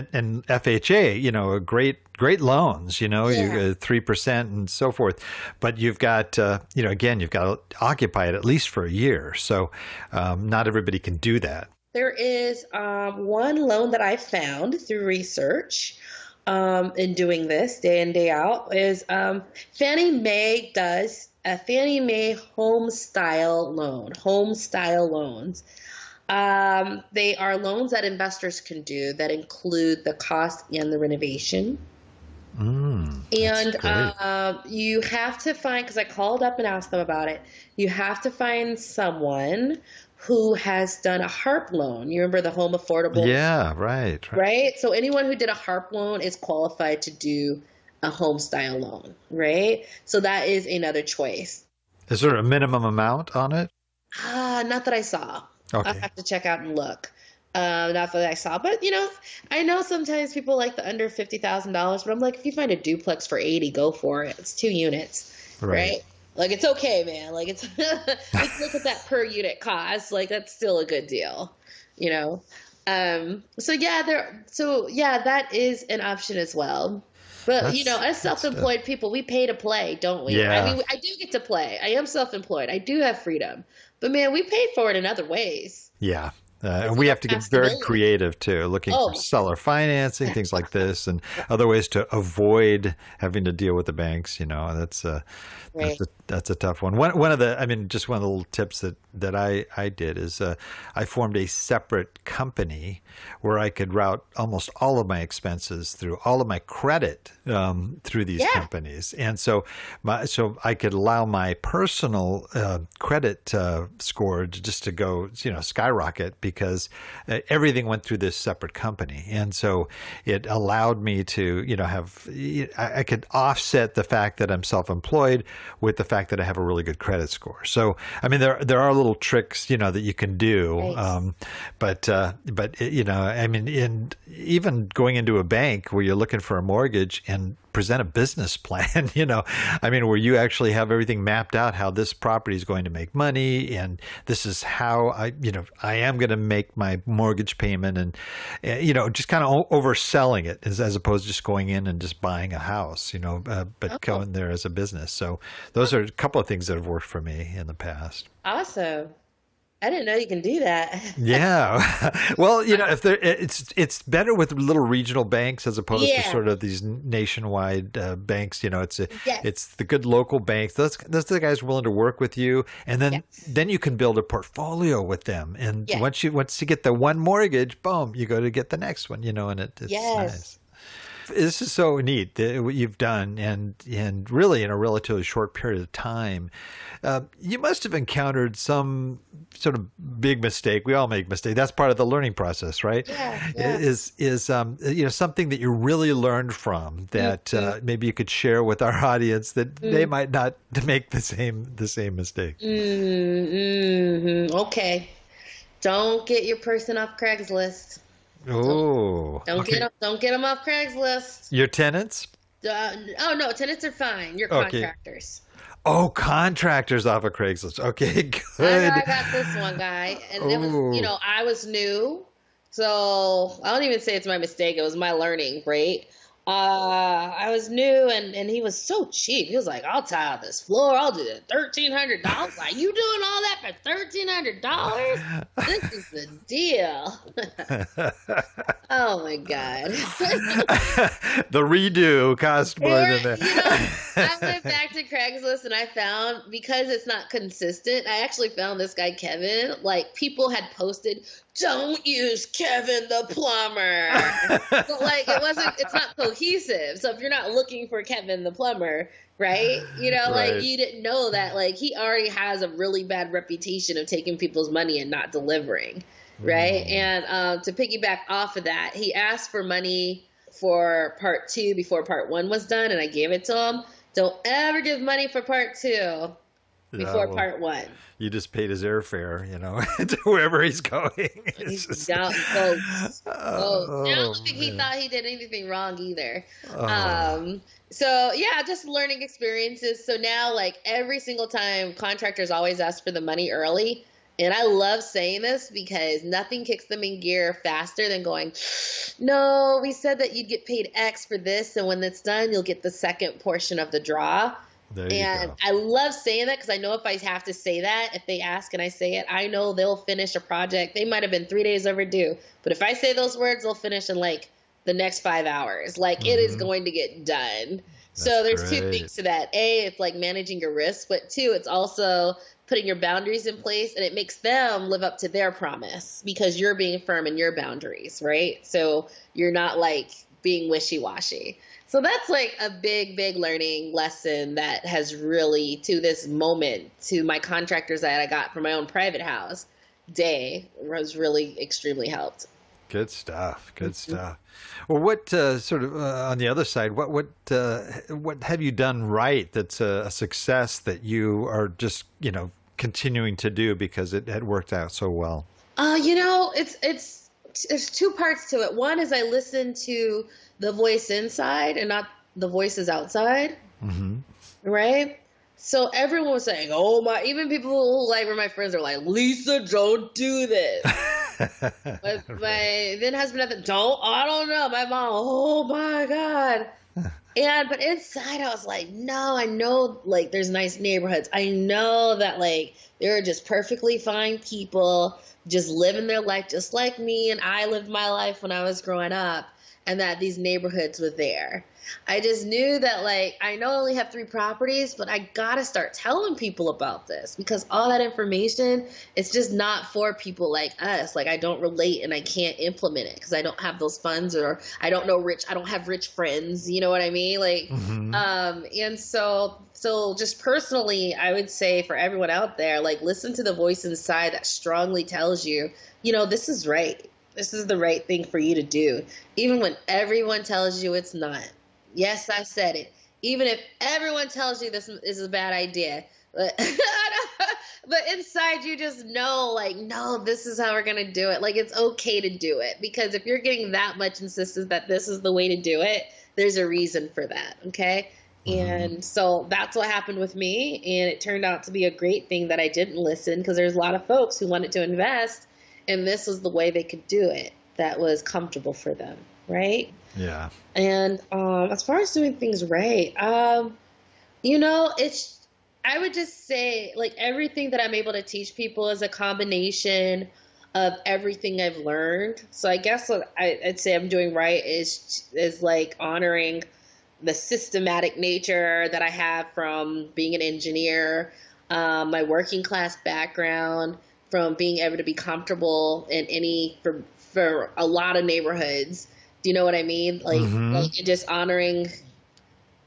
Speaker 3: FHA, great loans, you 3% and so forth. But you've got again, you've got to occupy it at least for a year. So not everybody can do that.
Speaker 4: There is one loan that I found through research. In doing this day in, day out, is Fannie Mae does a Fannie Mae home style loans. They are loans that investors can do that include the cost and the renovation. And you have to find, because I called up and asked them about it, you have to find someone who has done a HARP loan. You remember the home affordable?
Speaker 3: Yeah, right.
Speaker 4: Right? So anyone who did a HARP loan is qualified to do a home style loan, right? So that is another choice.
Speaker 3: Is there a minimum amount on it?
Speaker 4: Not that I saw.
Speaker 3: Okay.
Speaker 4: I'll have to check out and look. Not that I saw, but I know sometimes people like the under $50,000, but I'm like, if you find a duplex for 80, go for it. It's 2 units, right? Like, it's okay, man. Like, it's let's look at that per unit cost. Like, that's still a good deal, So yeah, that is an option as well. But as self-employed people, we pay to play, don't we?
Speaker 3: Yeah.
Speaker 4: I mean, I do get to play. I am self-employed. I do have freedom. But man, we pay for it in other ways.
Speaker 3: Yeah. And we have to get very creative too, looking for seller financing, things like this, and other ways to avoid having to deal with the banks. That's a tough one. One of the little tips that I did is I formed a separate company where I could route almost all of my expenses through all of my credit through these companies, and so I could allow my personal credit score to go skyrocket because everything went through this separate company, and so it allowed me to I could offset the fact that I'm self-employed with the fact that I have a really good credit score. So I mean there are little tricks that you can do, but even going into a bank where you're looking for a mortgage and present a business plan, where you actually have everything mapped out, how this property is going to make money, and this is how I am going to make my mortgage payment, and just kind of overselling it as opposed to just going in and just buying a house, but going there as a business. So those are a couple of things that have worked for me in the past.
Speaker 4: Awesome. I didn't know you can do that.
Speaker 3: Yeah. Well, if it's better with little regional banks as opposed to sort of these nationwide banks. It's the good local banks. Those are the guys willing to work with you, and then you can build a portfolio with them. And once you get the one mortgage, boom, you go to get the next one. And it's nice. This is so neat what you've done, and really in a relatively short period of time. You must have encountered some sort of big mistake. We all make mistakes. That's part of the learning process, right?
Speaker 4: Yeah.
Speaker 3: Is something that you really learned from that maybe you could share with our audience that they might not make the same mistake.
Speaker 4: Okay. Don't get your person off Craigslist.
Speaker 3: Oh,
Speaker 4: don't get them off Craigslist.
Speaker 3: Your tenants?
Speaker 4: No, tenants are fine. Your contractors.
Speaker 3: Oh, contractors off of Craigslist. Okay, good.
Speaker 4: I got this one guy, and it was, I was new, so I don't even say it's my mistake. It was my learning, right? I was new, and he was so cheap. He was like, "I'll tile this floor. I'll do it $1,300." Like, you doing all that for $1,300? This is the deal. Oh my God.
Speaker 3: The redo cost more than that.
Speaker 4: I went back to Craigslist and I found, because it's not consistent, I actually found this guy, Kevin, like people had posted, "Don't use Kevin the plumber." But like, it's not cohesive. So if you're not looking for Kevin the plumber, right? Like you didn't know that, like, he already has a really bad reputation of taking people's money and not delivering. Right. And to piggyback off of that, he asked for money for part 2 before part 1 was done, and I gave it to him. Don't ever give money for part 2 before part 1.
Speaker 3: You just paid his airfare, to wherever he's going.
Speaker 4: Down, folks. I don't think he thought he did anything wrong either. So yeah, just learning experiences. So now, like, every single time, contractors always ask for the money early. And I love saying this because nothing kicks them in gear faster than going, "No, we said that you'd get paid X for this, and when it's done, you'll get the second portion of the draw." And I love saying that because I know if I have to say that, if they ask and I say it, I know they'll finish a project. They might have been 3 days overdue, but if I say those words, they'll finish in like the next 5 hours. Like, it is going to get done. So there's 2 things to that. A, it's like managing your risk, but 2, it's also putting your boundaries in place, and it makes them live up to their promise because you're being firm in your boundaries, right? So you're not like being wishy-washy. So that's like a big, big learning lesson that has really, to this moment, to my contractors that I got for my own private house day, was really extremely helped.
Speaker 3: Good stuff. Good stuff. Well, what sort of on the other side? What have you done right that's a success that you are just continuing to do because it had worked out so well?
Speaker 4: It's there's two parts to it. One is I listen to the voice inside and not the voices outside. Mm-hmm. Right. So everyone was saying, "Oh my!" Even people who like were my friends are like, "Lisa, don't do this." My then husband, I don't know. My mom, oh my God. But inside I was like, no, I know like there's nice neighborhoods. I know that like there are just perfectly fine people just living their life just like me. And I lived my life when I was growing up, and that these neighborhoods were there. I just knew that, like, I know I only have 3 properties, but I got to start telling people about this because all that information, it's just not for people like us. Like, I don't relate and I can't implement it because I don't have those funds, or I don't have rich friends. You know what I mean? Like, and so just personally, I would say for everyone out there, like, listen to the voice inside that strongly tells you, this is right. This is the right thing for you to do. Even when everyone tells you it's not. Yes, I said it. Even if everyone tells you this is a bad idea. But inside you just know, like, no, this is how we're going to do it. Like, it's okay to do it. Because if you're getting that much insistence that this is the way to do it, there's a reason for that, okay? And so that's what happened with me. And it turned out to be a great thing that I didn't listen because there's a lot of folks who wanted to invest. And this was the way they could do it that was comfortable for them, right?
Speaker 3: Yeah.
Speaker 4: And as far as doing things right, I would just say, like, everything that I'm able to teach people is a combination of everything I've learned. So I guess what I'd say I'm doing right is like honoring the systematic nature that I have from being an engineer, my working class background, from being able to be comfortable in for a lot of neighborhoods. Do you know what I mean? Like just honoring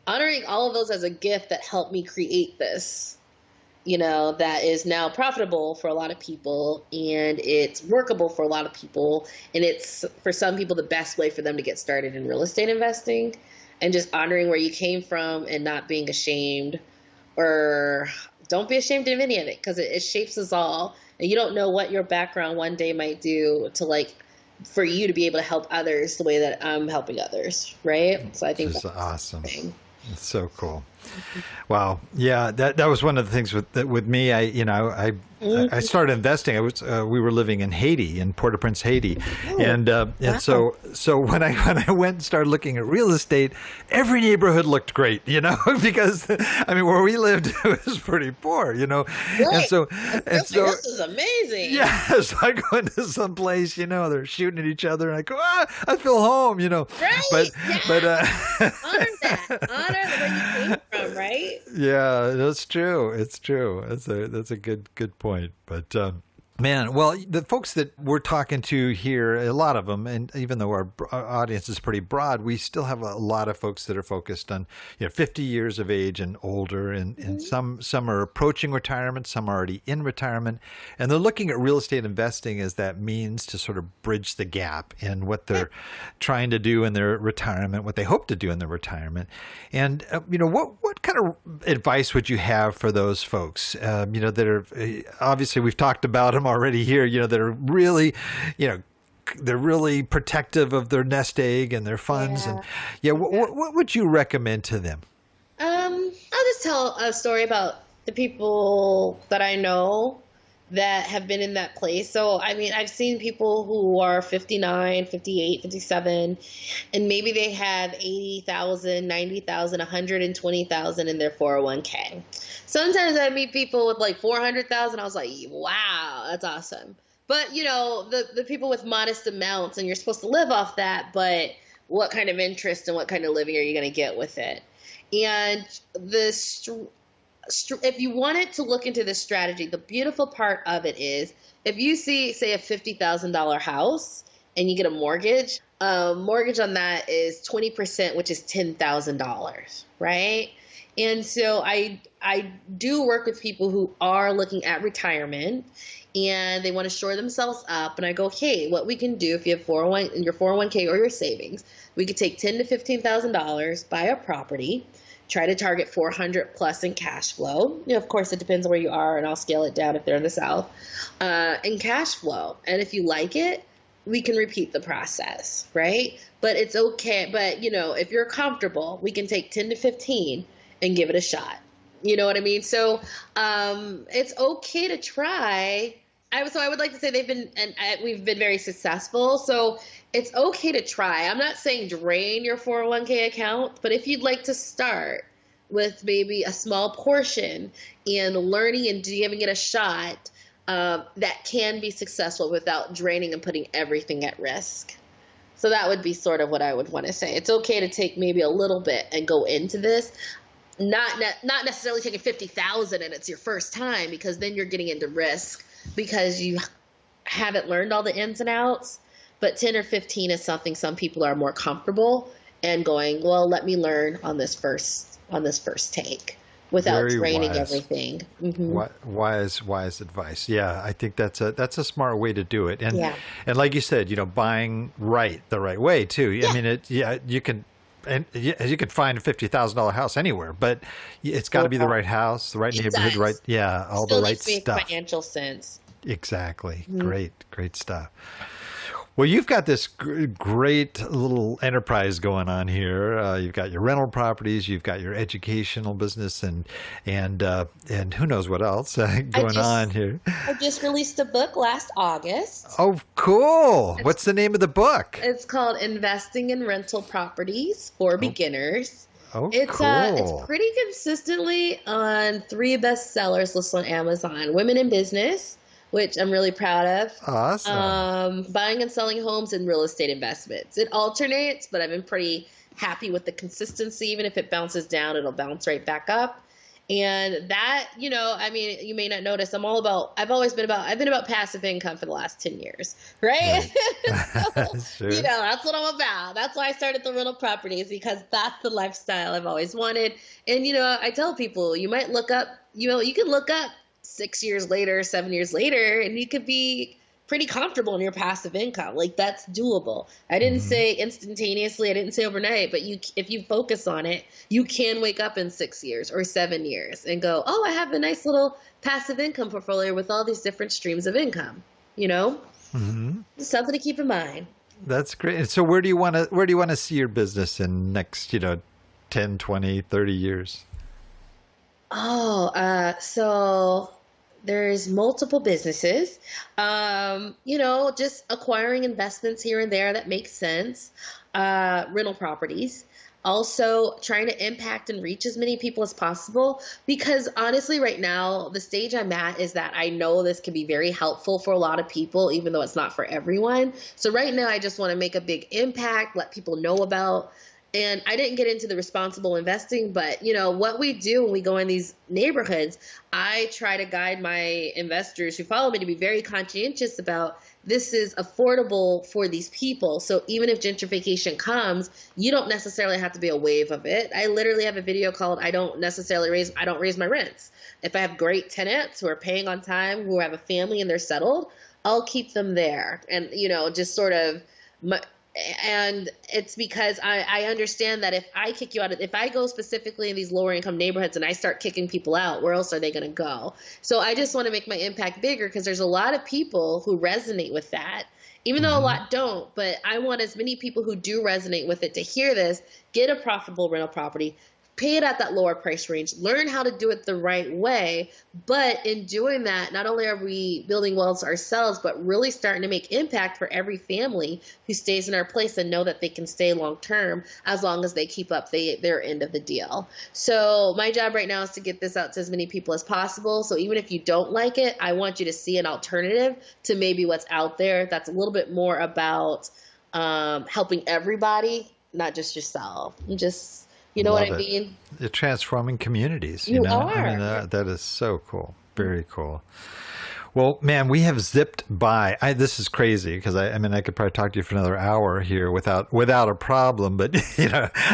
Speaker 4: all of those as a gift that helped me create this, that is now profitable for a lot of people, and it's workable for a lot of people. And it's, for some people, the best way for them to get started in real estate investing, and just honoring where you came from and not being ashamed, or don't be ashamed of any of it, because it shapes us all. And you don't know what your background one day might do to, like, for you to be able to help others the way that I'm helping others, right? So I think that's
Speaker 3: awesome. It's so cool. Wow. Yeah, that was one of the things with me. I started investing. We were living in Haiti, in Port-au-Prince, Haiti, and so when I went and started looking at real estate, every neighborhood looked great, because where we lived it was pretty poor,
Speaker 4: Right.
Speaker 3: and so
Speaker 4: this is amazing.
Speaker 3: Yeah, so I go into some place, they're shooting at each other, and I go, I feel home,
Speaker 4: Right.
Speaker 3: But
Speaker 4: honor where you came from, right?
Speaker 3: Yeah, that's true. It's true. That's a good point. But man, well, the folks that we're talking to here, a lot of them, and even though our audience is pretty broad, we still have a lot of folks that are focused on 50 years of age and older, and some are approaching retirement, some are already in retirement, and they're looking at real estate investing as that means to sort of bridge the gap in what they're trying to do in their retirement, what they hope to do in their retirement. And what kind of advice would you have for those folks? That are obviously, we've talked about them already here, that are really, they're really protective of their nest egg and their funds.
Speaker 4: Yeah.
Speaker 3: And what would you recommend to them?
Speaker 4: I'll just tell a story about the people that I know that have been in that place. So, I've seen people who are 59, 58, 57, and maybe they have 80,000, 90,000, 120,000 in their 401k. Sometimes I meet people with like 400,000. I was like, wow, that's awesome. But, the people with modest amounts, and you're supposed to live off that, but what kind of interest and what kind of living are you going to get with it? And if you wanted to look into this strategy, the beautiful part of it is if you see, say, a $50,000 house and you get a mortgage on that is 20%, which is $10,000, right? And so I do work with people who are looking at retirement and they want to shore themselves up. And I go, hey, what we can do if you have your 401k or your savings, we could take $10,000 to $15,000, buy a property, try to target 400 plus in cash flow. Of course, it depends on where you are, and I'll scale it down if they're in the South, in cash flow. And if you like it, we can repeat the process, right? But it's okay. But, if you're comfortable, we can take 10 to 15 and give it a shot. You know what I mean? So it's okay to try. So I would like to say we've been very successful. So it's okay to try. I'm not saying drain your 401k account, but if you'd like to start with maybe a small portion and learning and giving it a shot, that can be successful without draining and putting everything at risk. So that would be sort of what I would want to say. It's okay to take maybe a little bit and go into this. Not necessarily taking 50,000 and it's your first time, because then you're getting into risk because you haven't learned all the ins and outs. But 10 or 15 is something some people are more comfortable and going, well, let me learn on this first take without
Speaker 3: Very
Speaker 4: draining
Speaker 3: wise.
Speaker 4: everything. Mm-hmm.
Speaker 3: Wise advice. Yeah, I think that's a smart way to do it. And
Speaker 4: Yeah.
Speaker 3: and like you said, buying the right way too.
Speaker 4: Yeah.
Speaker 3: I mean, you can. And you could find a $50,000 house anywhere, but it's got to be the right house, the right neighborhood, right? Yeah, all
Speaker 4: Still
Speaker 3: the right
Speaker 4: needs to make
Speaker 3: stuff.
Speaker 4: financial sense.
Speaker 3: Exactly. Mm-hmm. Great stuff. Well, you've got this great little enterprise going on here. You've got your rental properties, you've got your educational business, and who knows what else going on here.
Speaker 4: I just released a book last August.
Speaker 3: Oh, cool! What's the name of the book?
Speaker 4: It's called Investing in Rental Properties for Beginners.
Speaker 3: Oh,
Speaker 4: it's
Speaker 3: cool.
Speaker 4: It's pretty consistently on 3 bestsellers listed on Amazon. Women in Business, which I'm really proud of.
Speaker 3: Awesome.
Speaker 4: Buying and selling homes and real estate investments. It alternates, but I've been pretty happy with the consistency. Even if it bounces down, it'll bounce right back up. And that, you may not notice, I've been about passive income for the last 10 years, right?
Speaker 3: Sure.
Speaker 4: That's what I'm about. That's why I started the rental properties, because that's the lifestyle I've always wanted. And, I tell people, you might look up, you can look up 6 years later, 7 years later, and you could be pretty comfortable in your passive income. Like, that's doable. I didn't say instantaneously. I didn't say overnight, but if you focus on it, you can wake up in 6 years or 7 years and go, oh, I have a nice little passive income portfolio with all these different streams of income, Mm-hmm. Something to keep in mind.
Speaker 3: That's great. And so where do you want to see your business in next, 10, 20, 30 years?
Speaker 4: So there's multiple businesses, just acquiring investments here and there that make sense, rental properties, also trying to impact and reach as many people as possible, because honestly, right now, the stage I'm at is that I know this can be very helpful for a lot of people, even though it's not for everyone. So right now, I just want to make a big impact, let people know about. And I didn't get into the responsible investing, but what we do when we go in these neighborhoods, I try to guide my investors who follow me to be very conscientious about this is affordable for these people. So even if gentrification comes, you don't necessarily have to be a wave of it. I literally have a video called I don't raise my rents. If I have great tenants who are paying on time, who have a family and they're settled, I'll keep them there. And, just sort of and it's because I understand that if I kick you out, if I go specifically in these lower income neighborhoods and I start kicking people out, where else are they going to go? So I just want to make my impact bigger, because there's a lot of people who resonate with that, even though a lot don't. But I want as many people who do resonate with it to hear this, get a profitable rental property, pay it at that lower price range, learn how to do it the right way. But in doing that, not only are we building wealth ourselves, but really starting to make impact for every family who stays in our place and know that they can stay long term as long as they keep up their end of the deal. So my job right now is to get this out to as many people as possible. So even if you don't like it, I want you to see an alternative to maybe what's out there that's a little bit more about helping everybody, not just yourself. You know what
Speaker 3: Love
Speaker 4: I
Speaker 3: it.
Speaker 4: mean?
Speaker 3: You're transforming communities.
Speaker 4: You
Speaker 3: know,
Speaker 4: are.
Speaker 3: I mean, that is so cool. Very cool. Well, man, we have zipped by. This is crazy because I mean, I could probably talk to you for another hour here without a problem. But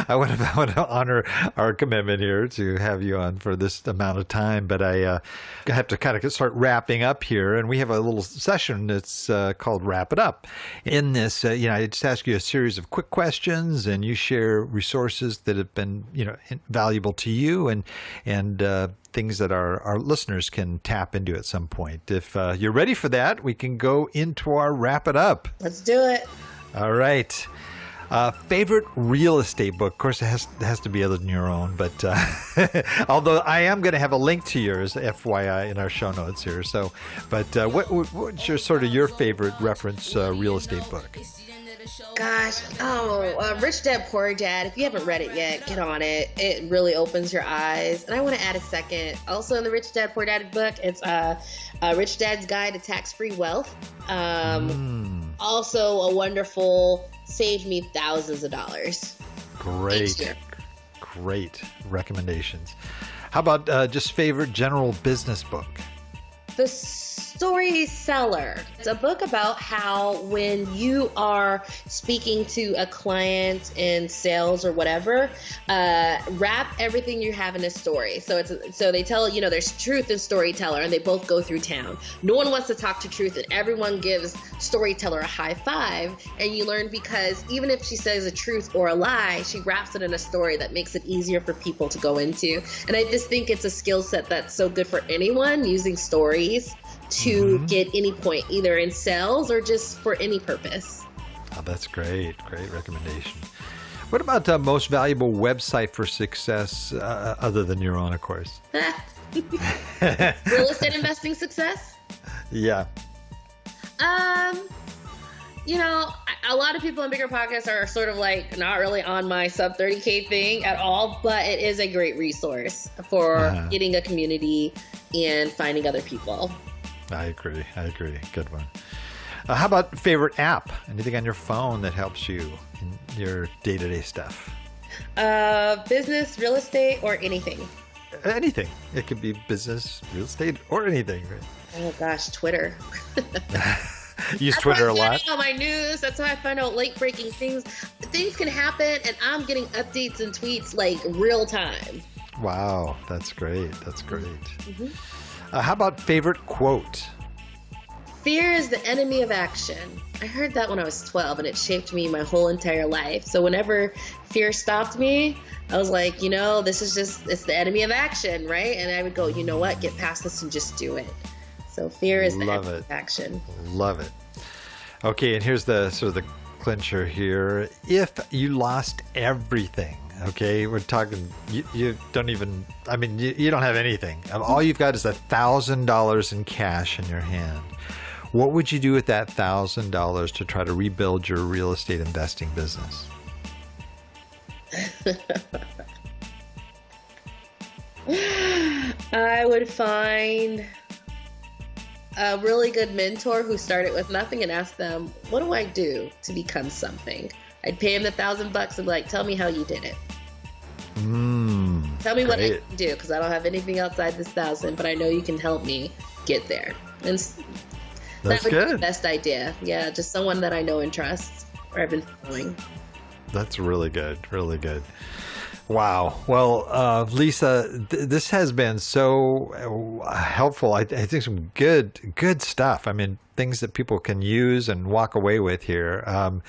Speaker 3: I want to honor our commitment here to have you on for this amount of time. But I have to kind of start wrapping up here, and we have a little session that's called "Wrap It Up." In this, I just ask you a series of quick questions, and you share resources that have been valuable to you, and things that our listeners can tap into at some point. If you're ready for that, we can go into our wrap it up.
Speaker 4: Let's do it.
Speaker 3: All right. Favorite real estate book? Of course, it has to be other than your own, but although I am going to have a link to yours, FYI, in our show notes here. So, but what's your favorite reference real estate book?
Speaker 4: Gosh, Rich Dad Poor Dad. If you haven't read it yet, get on it. It really opens your eyes. And I want to add a second. Also in the Rich Dad Poor Dad book, it's Rich Dad's Guide to Tax-Free Wealth. Also a wonderful, saved me thousands of dollars.
Speaker 3: Great recommendations. How about just favorite general business book?
Speaker 4: The Story Seller. It's a book about how when you are speaking to a client in sales or whatever, wrap everything you have in a story. So they tell, there's truth and storyteller, and they both go through town. No one wants to talk to truth, and everyone gives storyteller a high five. And you learn because even if she says a truth or a lie, she wraps it in a story that makes it easier for people to go into. And I just think it's a skill set that's so good for anyone using stories to get any point, either in sales or just for any purpose.
Speaker 3: Oh, that's great. Great recommendation. What about most valuable website for success, other than your own, of course?
Speaker 4: Real estate investing success?
Speaker 3: Yeah.
Speaker 4: A lot of people in bigger podcasts are sort of like not really on my sub 30K thing at all, but it is a great resource for getting a community and finding other people.
Speaker 3: I agree. Good one. How about favorite app? Anything on your phone that helps you in your day-to-day stuff?
Speaker 4: Business, real estate, or anything.
Speaker 3: Anything. It could be business, real estate, or anything. Right?
Speaker 4: Oh gosh, Twitter.
Speaker 3: Use Twitter a lot.
Speaker 4: That's how I find out my news. That's how I find out late breaking things. Things can happen, and I'm getting updates and tweets like real time.
Speaker 3: Wow, that's great. Mm-hmm. How about favorite quote?
Speaker 4: Fear is the enemy of action. I heard that when I was 12, and it shaped me my whole entire life. So whenever fear stopped me, I was like, it's the enemy of action, right? And I would go, you know what? Get past this and just do it. So fear is the enemy of action. Love it.
Speaker 3: Okay, and here's the sort of the clincher here. If you lost everything, okay, we're talking, you don't even, you don't have anything. All you've got is $1,000 in cash in your hand. What would you do with that $1,000 to try to rebuild your real estate investing business?
Speaker 4: I would find a really good mentor who started with nothing and ask them, what do I do to become something? I'd pay him the $1,000 and be like, tell me how you did it. Tell me what I can do, because I don't have anything outside this 1,000, but I know you can help me get there. And that would be the best idea. Yeah, just someone that I know and trust, or I've been following.
Speaker 3: That's really good. Really good. Wow. Well, Lisa, this has been so helpful. I think some good stuff. Things that people can use and walk away with here. I'm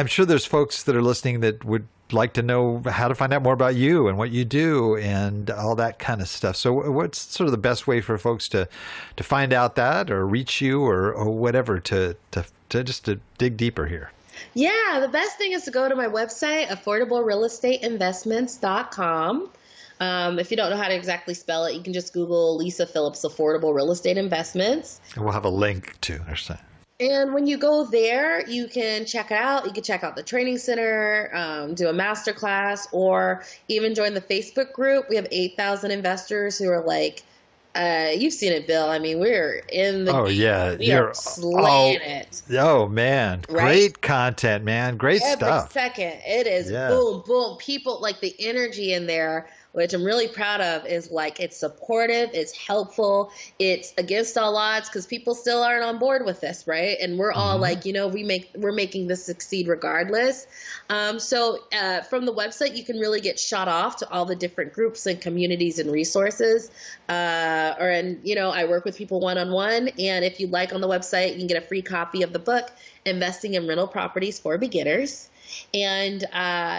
Speaker 3: sure there's folks that are listening that would like to know how to find out more about you and what you do and all that kind of stuff. So what's sort of the best way for folks to find out that, or reach you, or whatever, to dig deeper here?
Speaker 4: Yeah, the best thing is to go to my website, affordablerealestateinvestments.com. If you don't know how to exactly spell it, you can just Google Lisa Phillips Affordable Real Estate Investments.
Speaker 3: And we'll have a link to our site.
Speaker 4: And when you go there, you can check it out. You can check out the training center, do a masterclass, or even join the Facebook group. We have 8,000 investors who are like You've seen it, Bill. I mean, we're in the we are slaying it.
Speaker 3: Oh man,
Speaker 4: right?
Speaker 3: Great content, man. Great stuff.
Speaker 4: Every second, it is boom, boom. People, like, the energy in there, which I'm really proud of, is like, it's supportive, it's helpful, it's against all odds, because people still aren't on board with this, right? And we're all like, we're making this succeed regardless. So from the website, you can really get shot off to all the different groups and communities and resources. I work with people one-on-one, and if you'd like, on the website, you can get a free copy of the book, Investing in Rental Properties for Beginners. And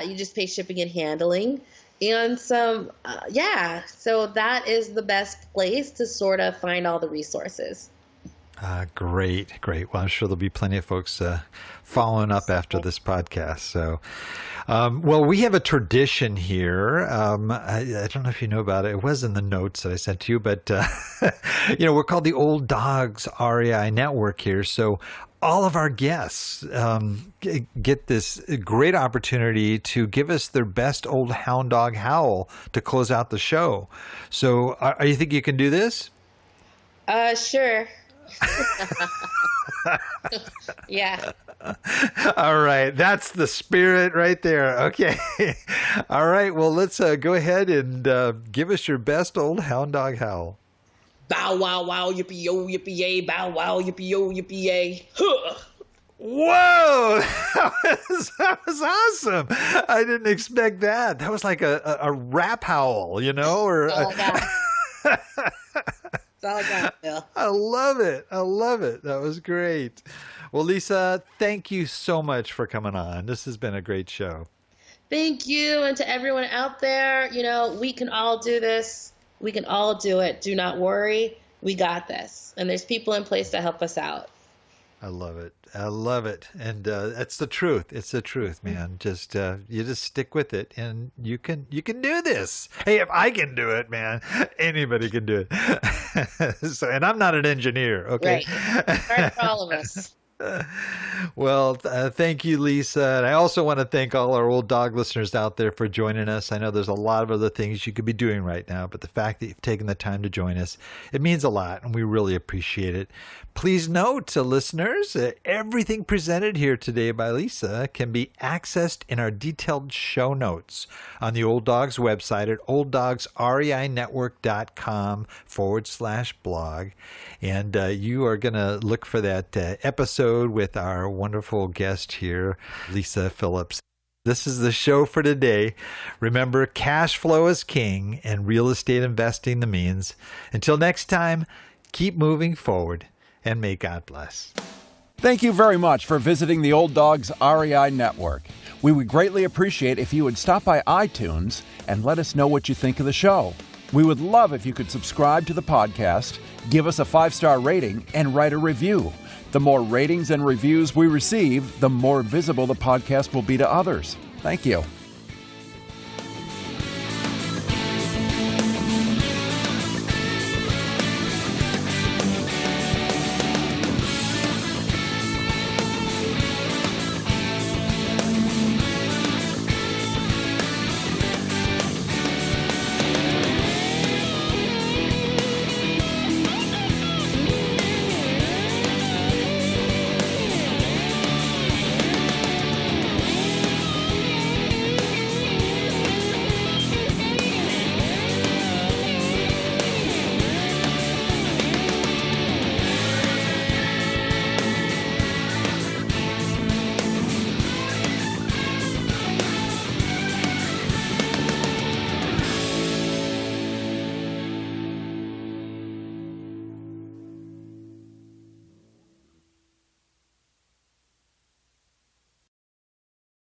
Speaker 4: you just pay shipping and handling. And so that is the best place to sort of find all the resources.
Speaker 3: Great. Well, I'm sure there'll be plenty of folks following up after this podcast. So, we have a tradition here. I don't know if you know about it. It was in the notes that I sent to you, but, we're called the Old Dogs REI Network here. So all of our guests get this great opportunity to give us their best old hound dog howl to close out the show. So you think you can do this?
Speaker 4: Sure. Yeah.
Speaker 3: All right. That's the spirit right there. Okay. All right. Well, let's go ahead and give us your best old hound dog howl.
Speaker 4: Bow wow wow yippee yo yippee yay, bow wow yippee yo yippee yay. Huh.
Speaker 3: Whoa, that was awesome. I didn't expect that. That was like a rap howl, or
Speaker 4: That's all I got. That's all I got, Bill.
Speaker 3: I love it. That was great. Well, Lisa, thank you so much for coming on. This has been a great show.
Speaker 4: Thank you. And to everyone out there, we can all do this. We can all do it. Do not worry. We got this. And there's people in place to help us out.
Speaker 3: I love it. And that's the truth. It's the truth, man. Just you just stick with it, and you can do this. Hey, if I can do it, man, anybody can do it. And I'm not an engineer, okay?
Speaker 4: Right. Hard for all of us.
Speaker 3: Well, thank you, Lisa. And I also want to thank all our Old Dog listeners out there for joining us. I know there's a lot of other things you could be doing right now, but the fact that you've taken the time to join us, it means a lot, and we really appreciate it. Please note, listeners, everything presented here today by Lisa can be accessed in our detailed show notes on the Old Dogs website at olddogsreinetwork.com/blog. And you are going to look for that episode with our wonderful guest here, Lisa Phillips. This is the show for today. Remember, cash flow is king and real estate investing the means. Until next time, keep moving forward. And may God bless.
Speaker 1: Thank you very much for visiting the Old Dogs REI Network. We would greatly appreciate if you would stop by iTunes and let us know what you think of the show. We would love if you could subscribe to the podcast, give us a 5-star rating, and write a review. The more ratings and reviews we receive, the more visible the podcast will be to others. Thank you.